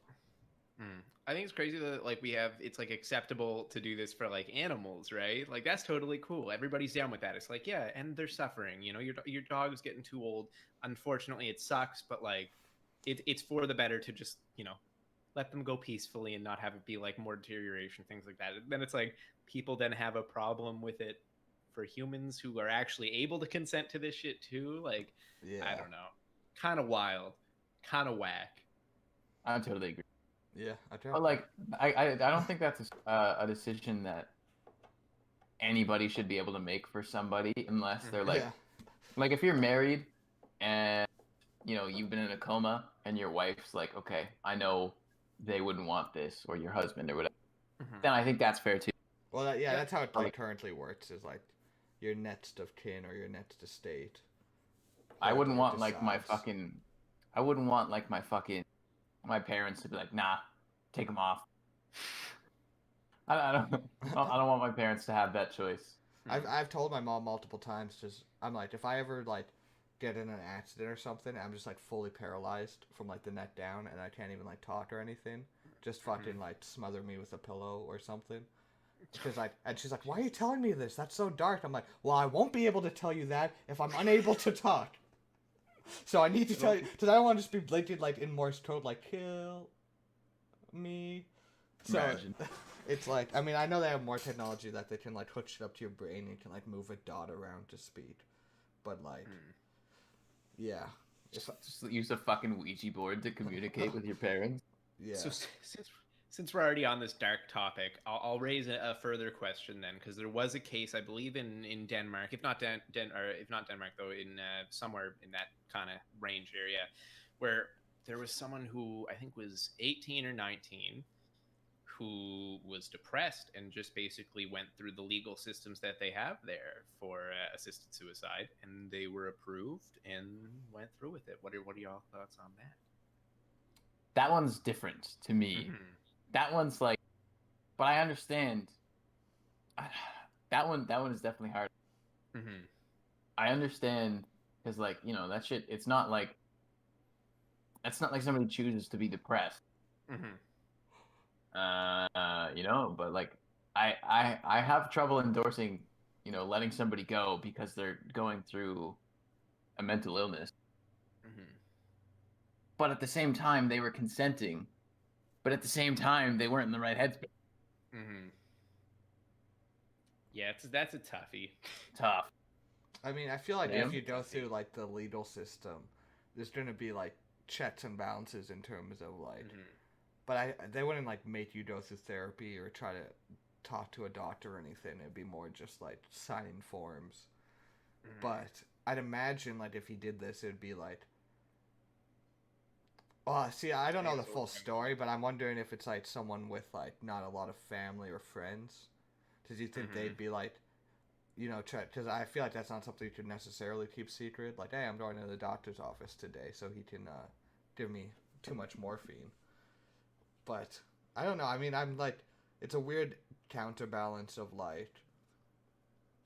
I think it's crazy that like it's like acceptable to do this for like animals, right? Like that's totally cool. Everybody's down with that. It's like yeah, and they're suffering. You know, your dog's getting too old. Unfortunately, it sucks, but like. It's for the better to just, you know, let them go peacefully and not have it be like more deterioration, things like that. And then it's like people then have a problem with it for humans who are actually able to consent to this shit too. Like, yeah. I don't know. Kind of wild. Kind of whack. I totally agree. Yeah, I totally. But like, I don't think that's a decision that anybody should be able to make for somebody unless they're like, like if you're married and you know, you've been in a coma and your wife's like, okay, I know they wouldn't want this, or your husband or whatever, then I think that's fair too. Well, that's how it like, currently works, is like your next of kin or your next estate. I wouldn't want like my parents to be like, nah, take them off. I don't want my parents to have that choice. I've told my mom multiple times, just I'm like, if I ever like get in an accident or something, I'm just like fully paralyzed from like the neck down, and I can't even like talk or anything. Just fucking like smother me with a pillow or something. Because and she's like, "Why are you telling me this? That's so dark." I'm like, "Well, I won't be able to tell you that if I'm unable to talk. So I need to tell you, because I don't want to just be blinking like in Morse code, like kill me." So Imagine. It's like, I mean, I know they have more technology that they can like hook it up to your brain and can like move a dot around to speak, but like. Yeah. Just use a fucking Ouija board to communicate with your parents. Yeah. So since we're already on this dark topic, I'll raise a further question then, because there was a case, I believe, in Denmark, if not Denmark though, in somewhere in that kind of range area, where there was someone who I think was 18 or 19 who was depressed and just basically went through the legal systems that they have there for assisted suicide, and they were approved and went through with it. What are y'all thoughts on that? That one's different to me. That one's like, but I understand. that one is definitely hard. Mm-hmm. I understand because like that shit. It's not like somebody chooses to be depressed. Mm-hmm. But like I have trouble endorsing letting somebody go because they're going through a mental illness. Mm-hmm. But at the same time, they were consenting. But at the same time, they weren't in the right headspace. Mm-hmm. Yeah, that's a toughie. Tough. I mean, I feel like Yeah. if you go through like the legal system, there's gonna be like checks and balances in terms of like, Mm-hmm. but they wouldn't like make you go through therapy or try to talk to a doctor or anything. It'd be more just like signing forms. Mm-hmm. But I'd imagine like if he did this, it'd be like, well, see, I don't know the full story, but I'm wondering if it's like someone with like not a lot of family or friends. Does you think Mm-hmm. they'd be like, because I feel like that's not something you could necessarily keep secret. Like, hey, I'm going to the doctor's office today, so he can give me too much morphine. But I don't know. I mean, I'm like, it's a weird counterbalance of like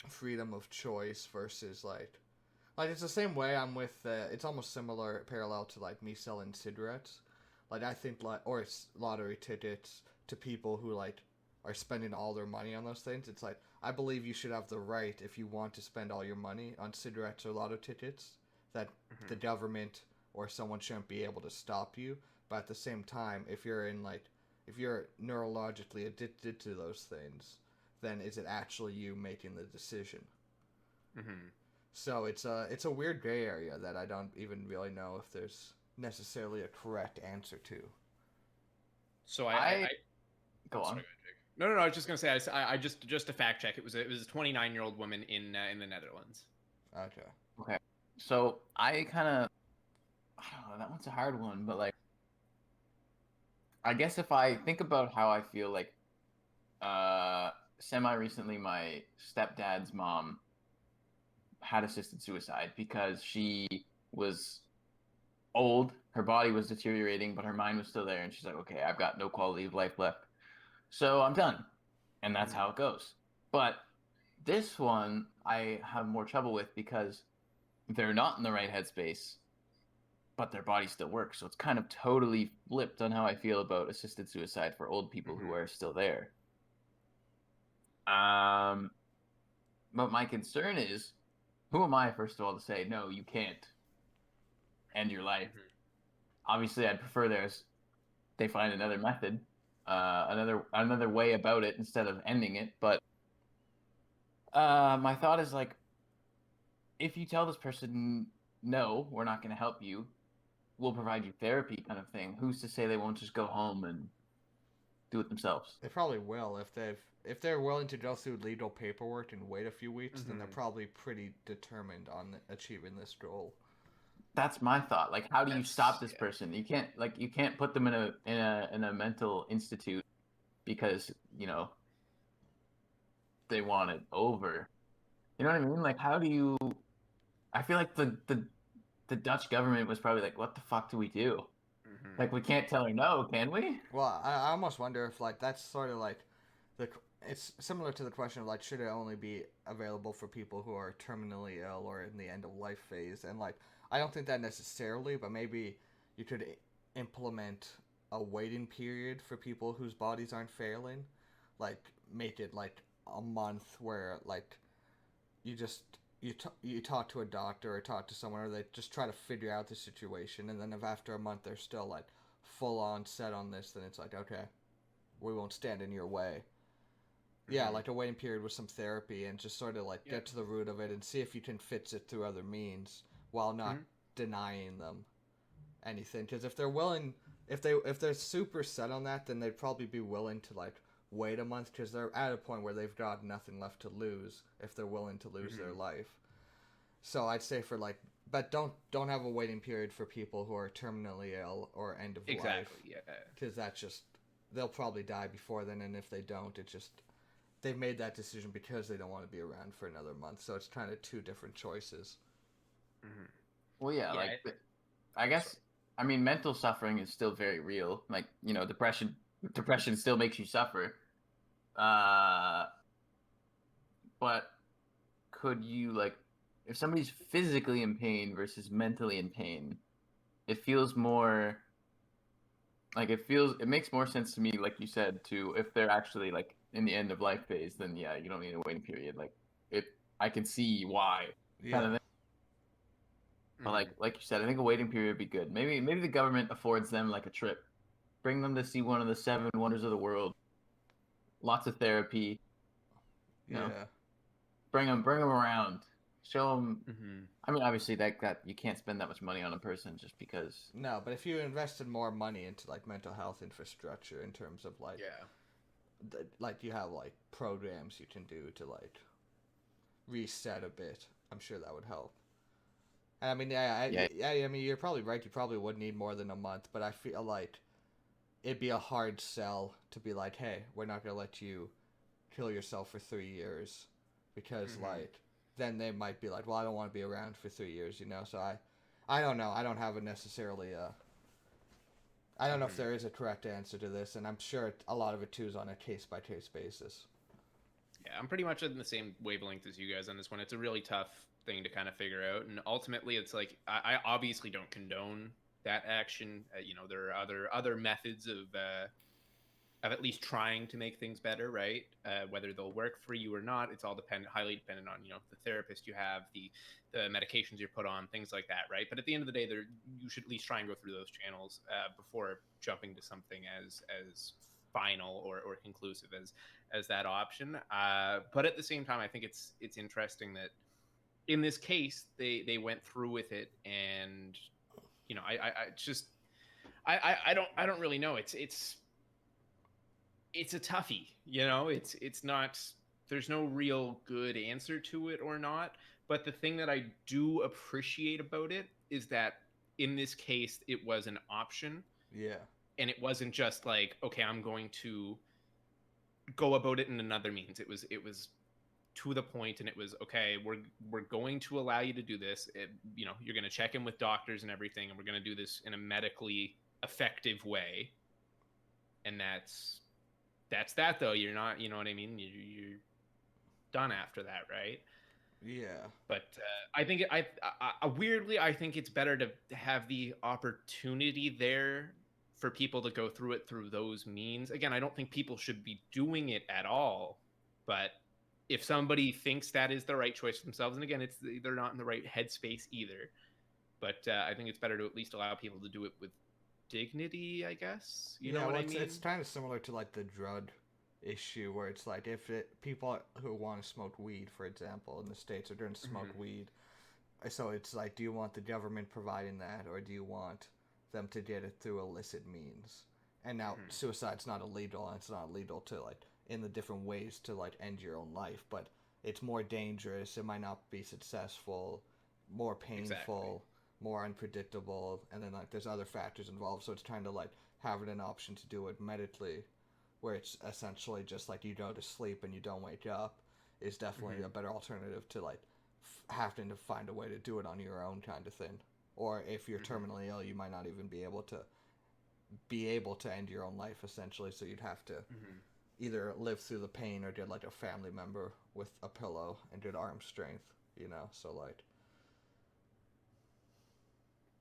freedom of choice versus like it's the same way I'm with. It's almost similar parallel to like me selling cigarettes. Like I think like or it's lottery tickets to people who like are spending all their money on those things. It's like I believe you should have the right if you want to spend all your money on cigarettes or lotto tickets that the Mm-hmm. government or someone shouldn't be able to stop you. But at the same time, if you're neurologically addicted to those things, then is it actually you making the decision? Mm-hmm. So it's a weird gray area that I don't even really know if there's necessarily a correct answer to. So I go sorry, on. Jake. No. I was just gonna say I just to fact check. It was a 29-year-old woman in the Netherlands. Okay. Okay. So I kind of I don't know. That one's a hard one, but like I guess if I think about how I feel like uh semi recently, my stepdad's mom had assisted suicide because she was old, her body was deteriorating, but her mind was still there, and she's like, okay, I've got no quality of life left, so I'm done, and that's Mm-hmm. how it goes. But this one I have more trouble with because they're not in the right headspace, but their body still works. So it's kind of totally flipped on how I feel about assisted suicide for old people who Mm-hmm. are still there. Um, but my concern is, who am I, first of all, to say, no, you can't end your life? Mm-hmm. Obviously, I'd prefer they find another method, another way about it instead of ending it. But my thought is like, if you tell this person, no, we're not going to help you, we'll provide you therapy, kind of thing. Who's to say they won't just go home and do it themselves? They probably will if they're willing to go through legal paperwork and wait a few weeks, then they're Mm-hmm. probably pretty determined on achieving this goal. That's my thought. Like, how do you stop this Yeah. person? You can't put them in a mental institute because they want it over. You know what I mean? Like, how do you? I feel like the Dutch government was probably like, what the fuck do we do? Mm-hmm. Like, we can't tell her no, can we? Well, I almost wonder if like that's sort of like the it's similar to the question of like should it only be available for people who are terminally ill or in the end of life phase, and like I don't think that necessarily, but maybe you could implement a waiting period for people whose bodies aren't failing, like make it like a month where like you just you talk to a doctor or talk to someone, or they just try to figure out the situation, and then if after a month they're still like full on set on this, then it's like okay, we won't stand in your way. Yeah, Mm-hmm. like a waiting period with some therapy and just sort of like Yeah. get to the root of it and see if you can fix it through other means while not Mm-hmm. denying them anything. Because if they're willing, if they're super set on that, then they'd probably be willing to like wait a month because they're at a point where they've got nothing left to lose if they're willing to lose their Mm-hmm. life. So I'd say for like, but don't have a waiting period for people who are terminally ill or end of life, Exactly. Yeah. because that's just they'll probably die before then, and if they don't, it just they've made that decision because they don't want to be around for another month. So it's kind of two different choices. Mm-hmm. Well, yeah, Yeah. like I Sorry. guess I mean mental suffering is still very real. Like depression still makes you suffer. Uh, but could you like, if somebody's physically in pain versus mentally in pain, it feels more like it makes more sense to me, like you said, to if they're actually like in the end of life phase, then yeah, you don't need a waiting period. Like it, I can see why kind of Yeah. thing. But like you said, I think a waiting period would be good. Maybe the government affords them like a trip, bring them to see one of the seven wonders of the world, lots of therapy, you know, Yeah. bring them around, show them. Mm-hmm. I mean, obviously that you can't spend that much money on a person just because. No, but if you invested more money into like mental health infrastructure in terms of like Yeah. like you have like programs you can do to like reset a bit, I'm sure that would help. And I mean, Yeah. I mean, you're probably right. You probably would need more than a month, but I feel like it'd be a hard sell to be like, hey, we're not gonna let you kill yourself for 3 years, because like then they might be like, well, I don't want to be around for 3 years, you know. So I don't know. I don't have a necessarily I don't know if there is a correct answer to this, and I'm sure a lot of it too is on a case by case basis. Yeah, I'm pretty much in the same wavelength as you guys on this one. It's a really tough thing to kind of figure out, and ultimately, it's like I obviously don't condone that action. You know, there are other methods of at least trying to make things better, right? Whether they'll work for you or not, it's all highly dependent on the therapist you have, the medications you're put on, things like that, right? But at the end of the day, you should at least try and go through those channels before jumping to something as final or conclusive as that option. But at the same time, I think it's interesting that in this case they went through with it, and I just I don't really know. It's a toughie, it's not, there's no real good answer to it or not. But the thing that I do appreciate about it is that in this case it was an option, Yeah. and it wasn't just like, okay, I'm going to go about it in another means. It was to the point, and it was, okay, we're going to allow you to do this. You're going to check in with doctors and everything, and we're going to do this in a medically effective way. And that's that, though. You're not, you know what I mean, you're done after that, right? Yeah. But I think weirdly, I think it's better to have the opportunity there for people to go through it through those means. Again, I don't think people should be doing it at all, but if somebody thinks that is the right choice for themselves, and again, they're not in the right headspace either, but I think it's better to at least allow people to do it with dignity, I guess. You know what I mean? It's kind of similar to like the drug issue, where it's like if people who want to smoke weed, for example, in the States are going to smoke weed. So it's like, do you want the government providing that, or do you want them to get it through illicit means? And now suicide's not illegal, and it's not legal to like in the different ways to like end your own life, but it's more dangerous. It might not be successful, more painful. Exactly. More unpredictable, and then like there's other factors involved, so it's trying to like having an option to do it medically, where it's essentially just like you go to sleep and you don't wake up, is definitely a better alternative to like having to find a way to do it on your own kind of thing. Or if you're terminally ill, you might not even be able to end your own life, essentially, so you'd have to either live through the pain or get like a family member with a pillow and good arm strength, so like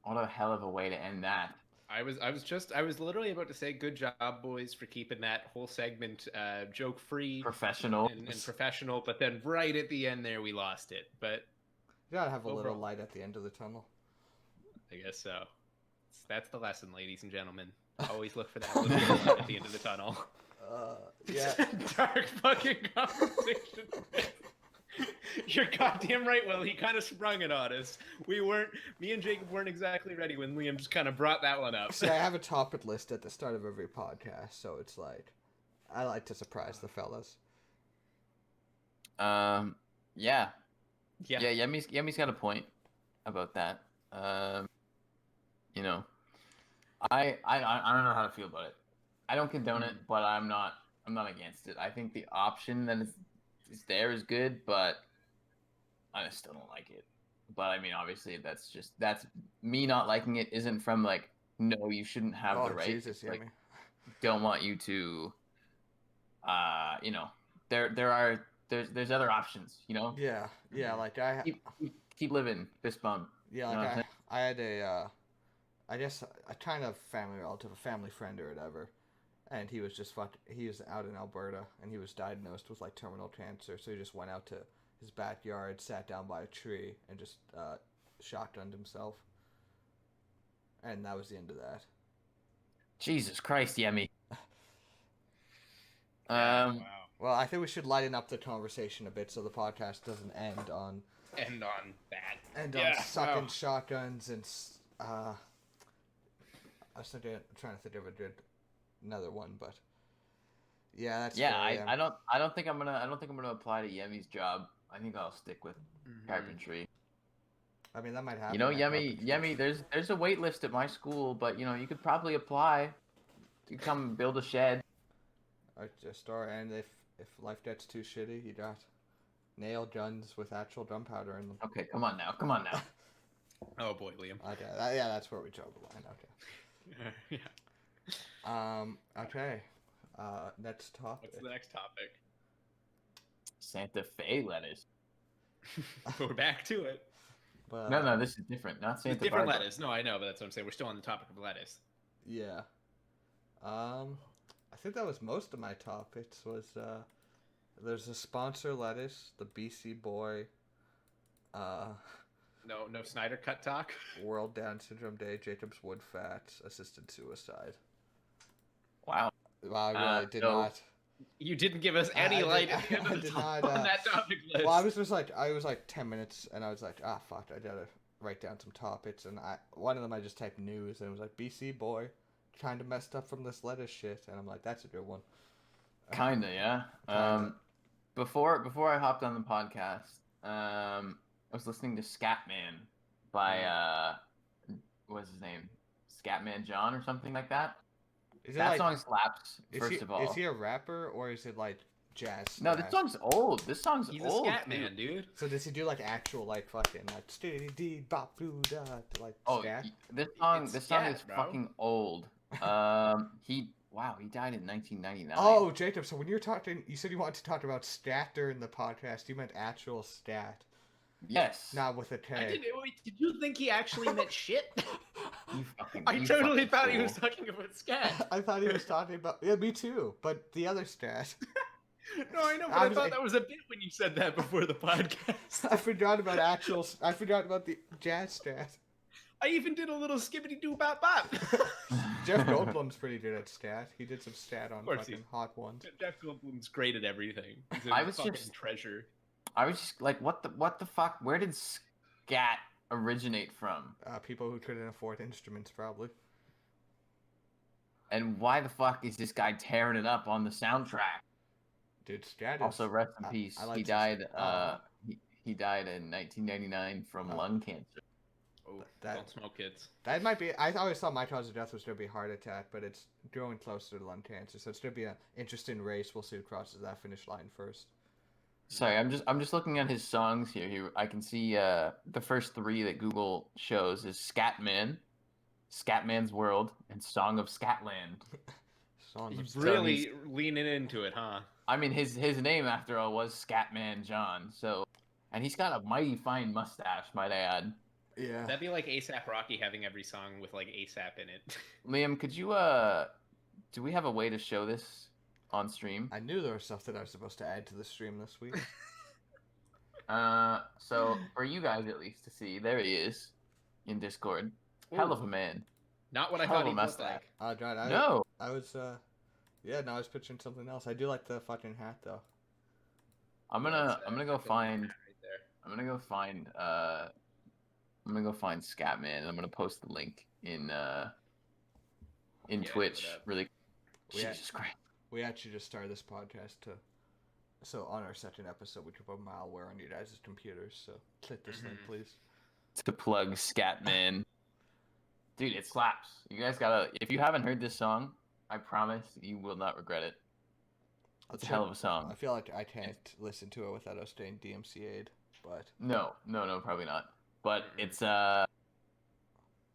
What a hell of a way to end that. I was literally about to say, good job, boys, for keeping that whole segment joke free, professional and professional. But then right at the end there, we lost it. But you gotta have a little light at the end of the tunnel. I guess so. That's the lesson, ladies and gentlemen. Always look for that little light at the end of the tunnel. Yeah. Dark fucking conversation. You're goddamn right, Will. He kind of sprung it on us. Me and Jacob weren't exactly ready when Liam just kind of brought that one up. See, I have a topic list at the start of every podcast, so it's like, I like to surprise the fellas. Yeah. Yemi's got a point about that. I don't know how to feel about it. I don't condone it, but I'm not against it. I think the option that is there is good, but I still don't like it. But I mean, obviously, that's me not liking it isn't from like, no, you shouldn't have the right. Jesus, like, don't want you to. There are there's other options, you know. Yeah, like Keep living, fist bump. yeah, You know what I'm like saying? I had I guess a kind of family relative, a family friend or whatever, and he was just he was out in Alberta, and he was diagnosed with like terminal cancer, so he just went out to his backyard, sat down by a tree, and just shotgunned himself, and that was the end of that. Jesus Christ, Yemi. Yeah, Um, wow. Well, I think we should lighten up the conversation a bit so the podcast doesn't end on End on that. sucking Wow. shotguns and I was trying to think of another one, but yeah, that's yeah, fair, I don't think I'm gonna apply to Yemi's job. I think I'll stick with carpentry. I mean, that might happen. You know, Yemi, there's a wait list at my school, but you know, you could probably apply to come build a shed. And if life gets too shitty, you got nail guns with actual gunpowder in them. Okay, come on now. Oh boy, Liam. Okay, that's where we draw the line. Okay. Yeah. Okay. Next topic. What's the next topic? Santa Fe lettuce. We're back to it. But, No, this is different. Not Santa It's different Barbara. lettuce. No, I know, but that's what I'm saying. We're still on the topic of lettuce. Yeah. I think that was most of my topics. There's a sponsor lettuce, the BC Boy, No Snyder Cut talk. World Down Syndrome Day, Jacob's Wood Fats, assisted suicide. Wow. Wow, I really did so- not. You didn't give us any light at the end I of the did top not, on that topic list. Well, I was like 10 minutes, and I was like, fuck, I gotta write down some topics, and one of them I just typed news, and it was like, BC Boy, kind of messed up from this lettuce shit, and I'm like, that's a good one. Kinda, yeah. Kinda. Before I hopped on the podcast, I was listening to Scatman by what's his name? Scatman John or something like that. Is it That like, song slaps, first of all. Is he a rapper, or is it like jazz? No, this song's old. This song's He's old. a scat man, dude. So does he do like actual like fucking like steady dee bop doo da like Oh, scat? this song It's is Scat, bro. fucking old. He died in 1999. Oh, Jacob. So when you're talking, you said you wanted to talk about scat during the podcast. You meant actual stat, Yes. not with a K. Did you think he actually meant shit? I You totally fucking thought he fool. was talking about scat. I thought he was talking about me too, but the other stat. No, I know, but I thought that was a bit when you said that before the podcast. I forgot about I forgot about the jazz stat. I even did a little skibbity doo bop bop. Jeff Goldblum's pretty good at stat. He did some stat on course he fucking is. Hot Ones. Jeff Goldblum's great at everything. He's I a was fucking just- treasure. I was just like, what the fuck? Where did scat originate from? People who couldn't afford instruments, probably. And why the fuck is this guy tearing it up on the soundtrack? Dude, scat is... Also, rest in peace. I like He to- died. He died in 1999 from lung cancer. Oh, that- don't smoke, kids. That might be... I always thought my cause of death was going to be heart attack, but it's growing closer to lung cancer, so it's going to be an interesting race. We'll see who crosses that finish line first. Sorry, I'm just looking at his songs here. I can see the first three that Google shows is Scatman, Scatman's World, and Song of Scatland. Song of He's Stat. really leaning into it, huh? I mean, his name after all was Scatman John. So, and he's got a mighty fine mustache, might I add. Yeah. That'd be like ASAP Rocky having every song with like ASAP in it. Liam, could you do we have a way to show this on stream? I knew there was stuff that I was supposed to add to the stream this week. So for you guys at least to see, there he is in Discord. Hell of a man. Not what I Hell thought of a he looked mustache. like. God, No. I was, yeah, no, I was picturing something else. I do like the fucking hat, though. I'm gonna go That's find right there. I'm gonna go find Scatman and I'm gonna post the link in Yeah, Twitch put it up. really. Yeah. Jesus Christ. We actually just started this podcast so on our second episode, we could put malware on you guys' computers, so click this link, please. To plug Scatman. Dude, it slaps. You guys gotta. If you haven't heard this song, I promise you will not regret it. It's a hell of a I song. feel like I can't listen to it without us staying DMCA'd, but... No, probably not. But it's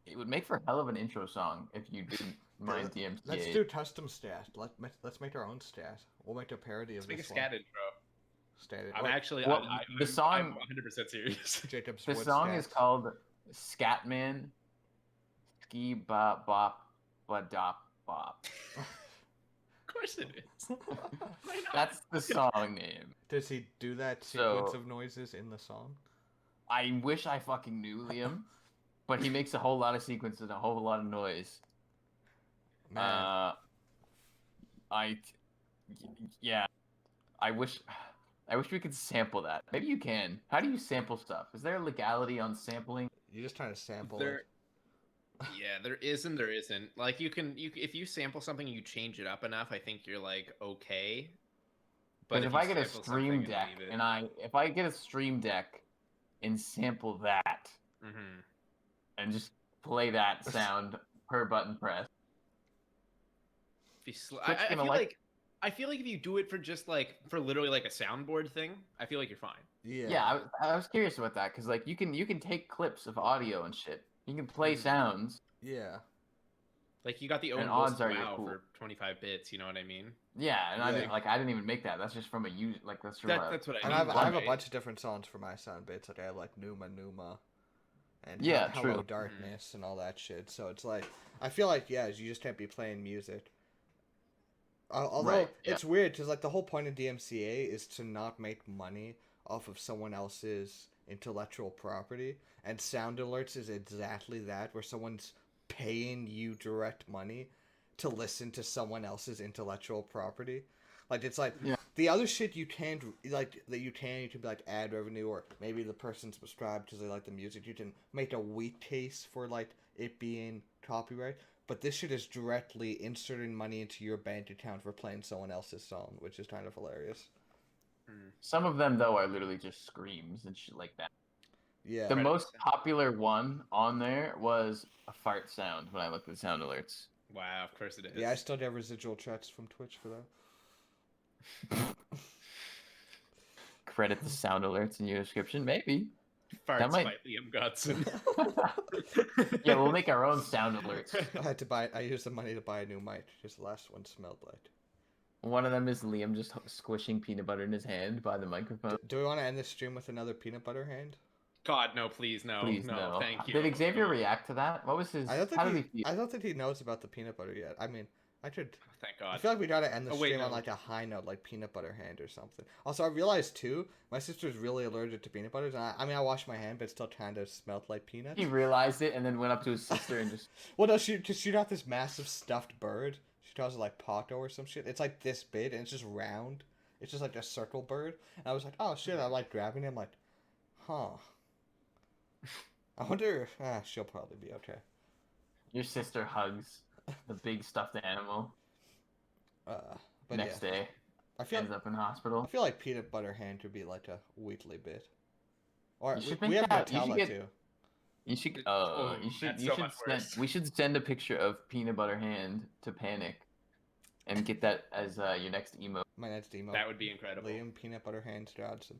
it would make for a hell of an intro song if you didn't mind DMCA. Let's do custom stat. Let's make our own stat. We'll make a parody of Let's make a this scat one. intro. stated. I'm actually, Well, the I'm song- 100% serious. Jacob's The Wood song is stats. called Scatman. Ski bop bop ba dop bop. Of course it is. Why not? That's the song name. Does he do that sequence So- of noises in the song? I wish I fucking knew Liam, but he makes a whole lot of sequences and a whole lot of noise. Man, Yeah. I wish we could sample that. Maybe you can. How do you sample stuff? Is there a legality on sampling? you're just trying to sample There, it. yeah, there is and there isn't. Like if you sample something and you change it up enough, I think you're like okay. But Because if you I get a sample stream something deck leave it- and if I get a stream deck and sample that Mhm. and just play that sound per button press. If you Twitch I gonna feel like- like I feel like if you do it for just like for literally like a soundboard thing, I feel like you're fine. Yeah. I was curious about that because like you can take clips of audio and shit. You can play Mhm. sounds. Yeah. Like you got the And own odds are you're wow cool. for 25 bits. You know what I mean? Yeah, and Yeah. I didn't even make that. That's just from a use like that's from That's what I And mean. I have a right? bunch of different songs for my sound bits. Like I have like Numa Numa and Yeah, Hello true. Darkness and all that shit. So it's like I feel like you just can't be playing music. Although Right, yeah. it's weird because like the whole point of DMCA is to not make money off of someone else's intellectual property, and sound alerts is exactly that, where someone's paying you direct money to listen to someone else's intellectual property. Like it's like Yeah. the other shit you can't like that you can be like ad revenue, or maybe the person subscribed because they like the music. You can make a wheat case for like it being copyright. But this shit is directly inserting money into your bank account for playing someone else's song, which is kind of hilarious. Some of them though are literally just screams and shit like that. Yeah. The Right. most popular one on there was a fart sound when I looked at sound alerts. Wow, of course it is. Yeah, I still get residual checks from Twitch for that. Credit the sound alerts in your description, maybe. Farts might- by Liam Godson. Yeah, we'll make our own sound alerts. I used the money to buy a new mic because the last one smelled like. One of them is Liam just squishing peanut butter in his hand by the microphone. Do we want to end this stream with another peanut butter hand? God, no, please, no, Please no, no. thank you. Did Xavier No. react to that? What was his? I don't How did he think feel? I don't think he knows about the peanut butter yet. I mean, I could. Thank I God. feel like we gotta end the Oh, wait, stream on no. like a high note, like peanut butter hand or something. Also, I realized too, my sister's really allergic to peanut butters. And I mean, I washed my hand, but it still kind of smelled like peanuts. He realized it and then went up to his sister and just. Well, no, she got this massive stuffed bird. She calls it like Pato or some shit. It's like this big and it's just round. It's just like a circle bird. And I was like, oh shit! I like grabbing it. I'm like, huh. I wonder. She'll probably be okay. Your sister hugs the big stuffed animal. But Next yeah, day, I feel ends up in hospital. like peanut butter hand would be like a weekly bit. Or You should we make have that- you should Nutella get- too. You should. Oh, you should. that's You so should much send. worse. We should send a picture of peanut butter hand to Panic, and get that as your next emo. My next emo. That would be incredible. Liam Peanut Butter Hands Johnson.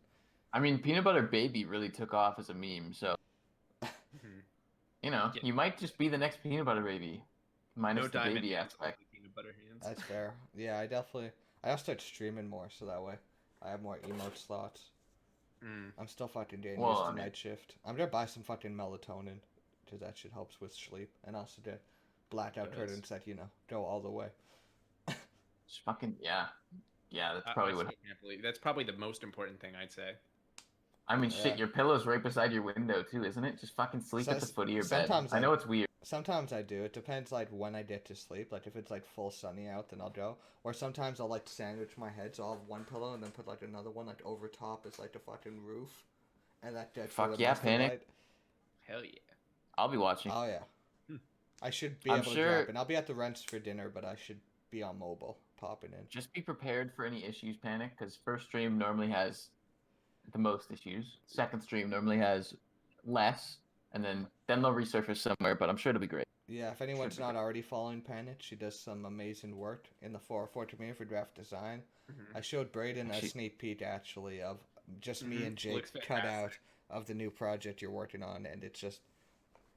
I mean, peanut butter baby really took off as a meme, so Mhm. you know Yeah. you might just be the next peanut butter baby, minus No the diamond baby hands, aspect. only peanut butter hands. That's fair. Yeah, I'll start streaming more so that way I have more emote slots. Mm. I'm still fucking getting Well, used I to mean- night shift. I'm gonna buy some fucking melatonin because that shit helps with sleep, and also the blackout Does. curtains that go all the way. Just fucking yeah. That's I probably still what. can't believe that's probably the most important thing I'd say. I mean, Yeah. shit. Your pillow's right beside your window too, isn't it? Just fucking sleep at the foot of your bed. Sometimes I know it's weird. Sometimes I do. It depends like when I get to sleep. Like if it's like full sunny out, then I'll go. Or sometimes I'll like sandwich my head, so I'll have one pillow and then put like another one like over top as like the fucking roof, and that gets Fuck rid of yeah, most of the Panic. light. Hell yeah. I'll be watching. Oh yeah. Hmm. I should be I'm able to sure- drop in. I'll be at the Rents for dinner, but I should be on mobile popping in. Just be prepared for any issues, Panic, because first stream normally has the most issues. Second stream normally has less, and then they'll resurface somewhere. But I'm sure it'll be great. Yeah, if anyone's be not already following Panic, she does some amazing work in the 404 community for graphic design. Mhm. I showed Braden a She- sneak peek actually of just me Mhm. and Jake Looks cut out fantastic. of the new project you're working on, and it's just,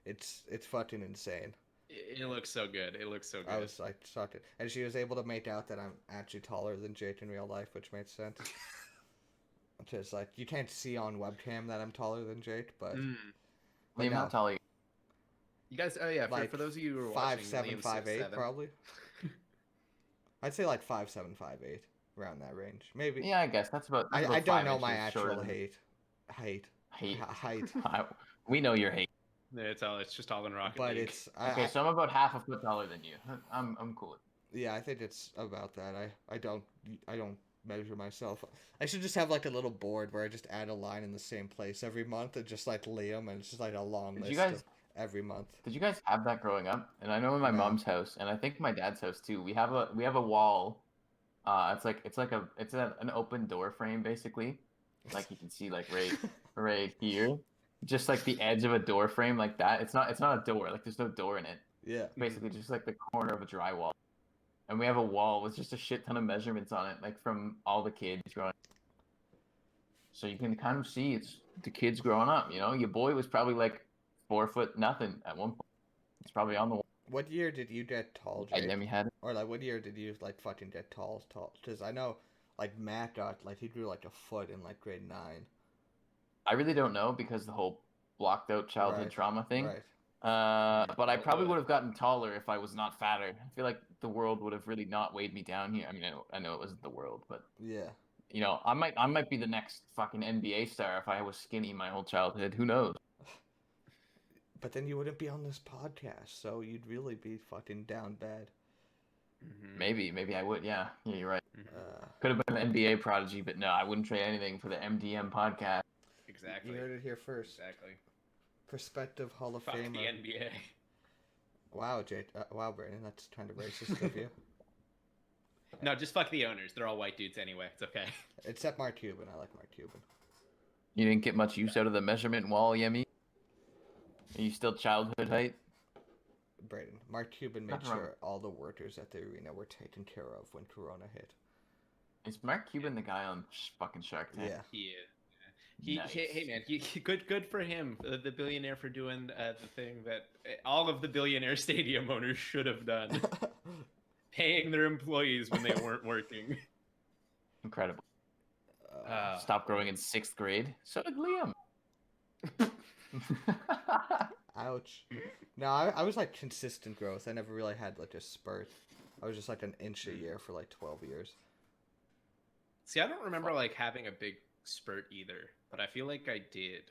it's fucking insane. It looks so good. It looks so good. I was like, suck it. And she was able to make out that I'm actually taller than Jake in real life, which made sense. Because like you can't see on webcam that I'm taller than Jake, but Liam, how tall are you? You guys, oh yeah, like for those of you who are watching, 5'7", Liam's 5'8", 6'7". probably. I'd say like 5'7", 5'8", around that range, maybe. Yeah, I guess that's about I don't 5 know my inches shorter actual than height. height. We know your height. Yeah, it's just all in Rocket But League. it's Okay, so I'm about half a foot taller than you. I'm cool with it. yeah, I think it's about that. I don't measure myself. I should just have like a little board where I just add a line in the same place every month and just like Liam, and it's just like a long Did list you guys of every month. Did you guys have that growing up? And I know in my No. mom's house, and I think my dad's house too. We have a wall. It's an open door frame basically. Like you can see like right here, just like the edge of a door frame like that. It's not a door. Like there's no door in it. Yeah. Basically just like the corner of a drywall. And we have a wall with just a shit ton of measurements on it, like from all the kids growing. So you can kind of see it's the kids growing up. You know, your boy was probably like 4 foot nothing at one point. It's probably on the wall. What year did you get tall, Yeah, Jake? Yemi had it. Or like what year did you like fucking get tall? Because I know like Matt got like he grew like a foot in like grade 9. I really don't know because the whole blocked out childhood Right, trauma thing. Right. But I probably would have gotten taller if I was not fatter. I feel like the world would have really not weighed me down here. I mean, I know it wasn't the world, but Yeah. you know, I might be the next fucking NBA star if I was skinny my whole childhood. Who knows? But then you wouldn't be on this podcast, so you'd really be fucking down bad. Maybe I would. Yeah, you're right. Mm-hmm. Could have been an NBA prodigy, but no, I wouldn't trade anything for the MDM podcast. Exactly. You heard it here first. Exactly. Prospective Hall of Fuck Famer. the NBA. Wow, Jake. Wow, Brandon, that's kind of racist of you. No, just fuck the owners. They're all white dudes anyway. It's okay. Except Mark Cuban. I like Mark Cuban. You didn't get much use out of the measurement wall, Yemi? Are you still childhood height? Brayden, Mark Cuban made Nothing wrong. sure all the workers at the arena were taken care of when Corona hit. Is Mark Cuban the guy on fucking Shark Tank? Yeah. Nice. Hey man, good for him, the billionaire, for doing the thing that all of the billionaire stadium owners should have done, paying their employees when they weren't working. Incredible. Stopped growing in 6th grade. So did Liam. Ouch. No, I was like consistent growth. I never really had like a spurt. I was just like an inch a year for like 12 years. See, I don't remember like having a big spurt either, but I feel like I did.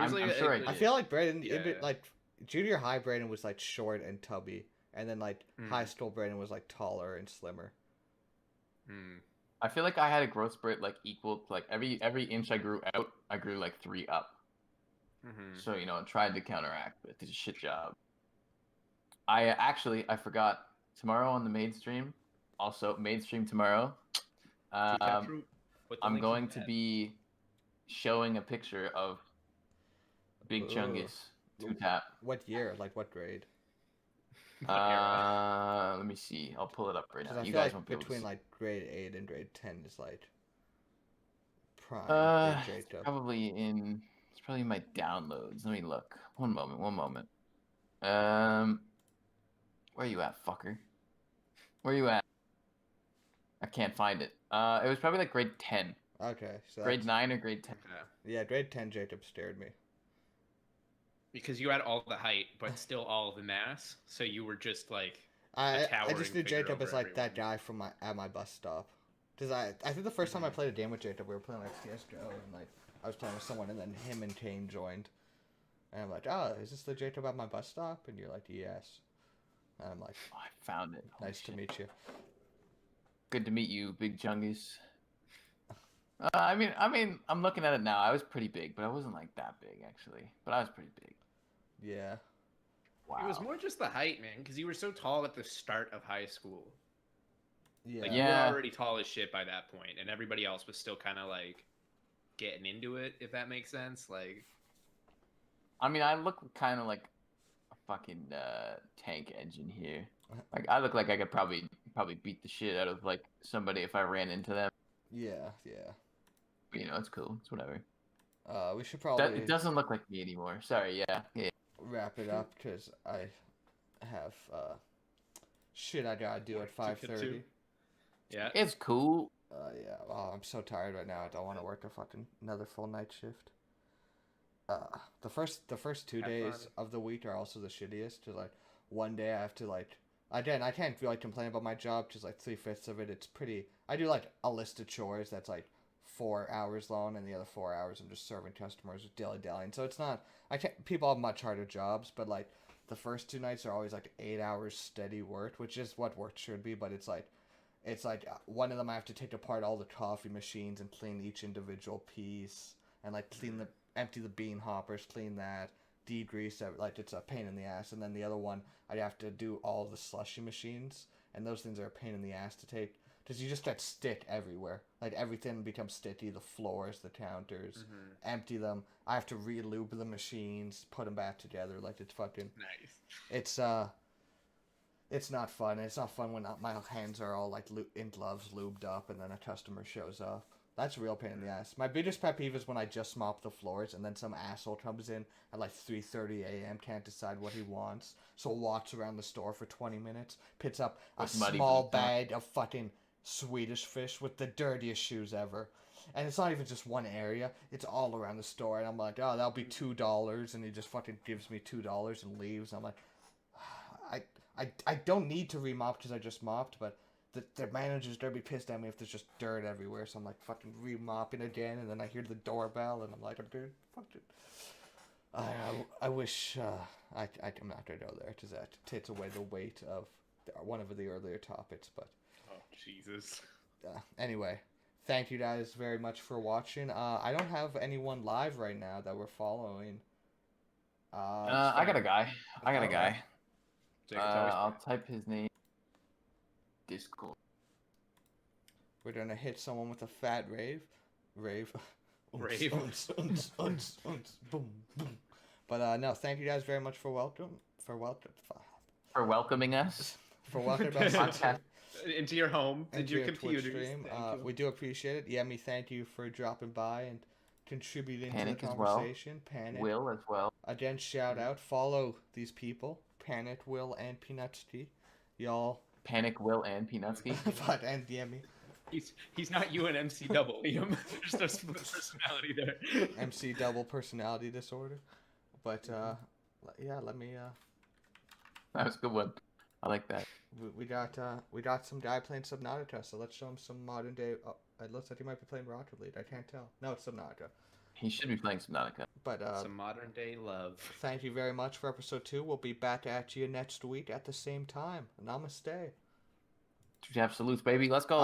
I'm sure I did. I feel like Brayden, Yeah. like junior high Brayden was like short and tubby, and then like high school Brayden was like taller and slimmer. I feel like I had a growth spurt like equal to like every inch I grew out, I grew like 3 up. So you know, I tried to counteract, but it did a shit job. I forgot tomorrow on the mainstream. Also, mainstream tomorrow. I'm going to be showing a picture of Big Chungus 2-tap. What year? Like what grade? Let me see. I'll pull it up right now. I You feel guys like won't be able to between see. like grade 8 and grade 10 is like prime. Big Jacob. It's probably in my downloads. Let me look. One moment. Where you at, fucker? Where you at? I can't find it. It was probably like grade 10. Okay, so Grade 9 or grade 10. Yeah, grade 10 Jacob scared me. Because you had all the height, but still all the mass, so you were just like I towering just knew figure Jacob as over like that everyone. guy from at my bus stop. Cause I think the first time I played a game with Jacob, we were playing like CS:GO, and like I was playing with someone, and then him and Kane joined, and I'm like, oh, is this the Jacob at my bus stop? And you're like, yes. And I'm like, Oh, I found it. Holy nice to shit. meet you. Good to meet you, Big Chungus. I mean, I'm looking at it now. I was pretty big, but I wasn't like that big actually. But I was pretty big. Yeah. Wow. It was more just the height, man, because you were so tall at the start of high school. Yeah. Like, you were already tall as shit by that point, and everybody else was still kind of like getting into it, if that makes sense. Like, I mean, I look kind of like a fucking tank engine here. Like, I look like I could probably beat the shit out of like somebody if I ran into them. Yeah. But, you know, it's cool. It's whatever. We should probably It doesn't look like me anymore. Sorry. Yeah. wrap it up because I have shit I gotta do at 5:30. Yeah. It's cool. Yeah. Oh, I'm so tired right now. I don't want to work another full night shift. The first 2 days fun. of the week are also the shittiest. Cause like one day I have to like again I can't really complain about my job because like 3/5 of it it's pretty. I do like a list of chores that's like 4 hours long, and the other 4 hours I'm just serving customers with dilly dallying. So it's not. I can't. People have much harder jobs, but like the first 2 nights are always like 8 hours steady work, which is what work should be. But it's like one of them I have to take apart all the coffee machines and clean each individual piece and like empty the bean hoppers, clean that, degrease it. Like it's a pain in the ass. And then the other one I'd have to do all the slushy machines, and those things are a pain in the ass to take because you just get stick everywhere. Like everything becomes sticky, the floors, the counters. Empty them. I have to re-lube the machines, put them back together. Like it's fucking. Nice. It's not fun. It's not fun when my hands are all like in gloves, lubed up, and then a customer shows up. That's a real pain in the ass. My biggest pet peeve is when I just mop the floors and then some asshole comes in at like 3:30 a.m. can't decide what he wants, so walks around the store for 20 minutes, picks up a small bag of fucking Swedish fish with the dirtiest shoes ever. And it's not even just one area; it's all around the store. And I'm like, oh, that'll be $2, and he just fucking gives me $2 and leaves. And I'm like, I don't need to remop because I just mopped, but the manager's gonna be pissed at me if there's just dirt everywhere. So I'm like fucking remopping again, and then I hear the doorbell, and I'm like, dude, fuck it. I wish I'm not gonna go there because that takes away the weight of one of the earlier topics. But Oh Jesus. anyway, thank you guys very much for watching. I don't have anyone live right now that we're following. I got a guy. Jacob's always I'll type his name. Discord. We're gonna hit someone with a fat rave. Rave. Boom, boom. But no, thank you guys very much for welcoming us. for welcoming us Podcast. into your home, into your your computers. Twitch stream. Thank you. We do appreciate it. Yemi, thank you for dropping by and contributing Panic to the as well. conversation. Panic. Will as well. Again, shout out. Follow these people. Panic, Will, and Peanutsky. Y'all. Panic, Will, and Peanutsky. But and Yemi. He's not you and MC Double, Liam. There's no split personality there. MC double personality disorder. But yeah, let me That was a good one. I like that. we got some guy playing Subnautica, so let's show him some modern day. Oh, it looks like he might be playing Rocket League. I can't tell. No, it's Subnautica. He should be playing Subnautica. But Some modern day love. thank you very much for episode 2. We'll be back at you next week at the same time. Namaste. Absolutes, baby. Let's go.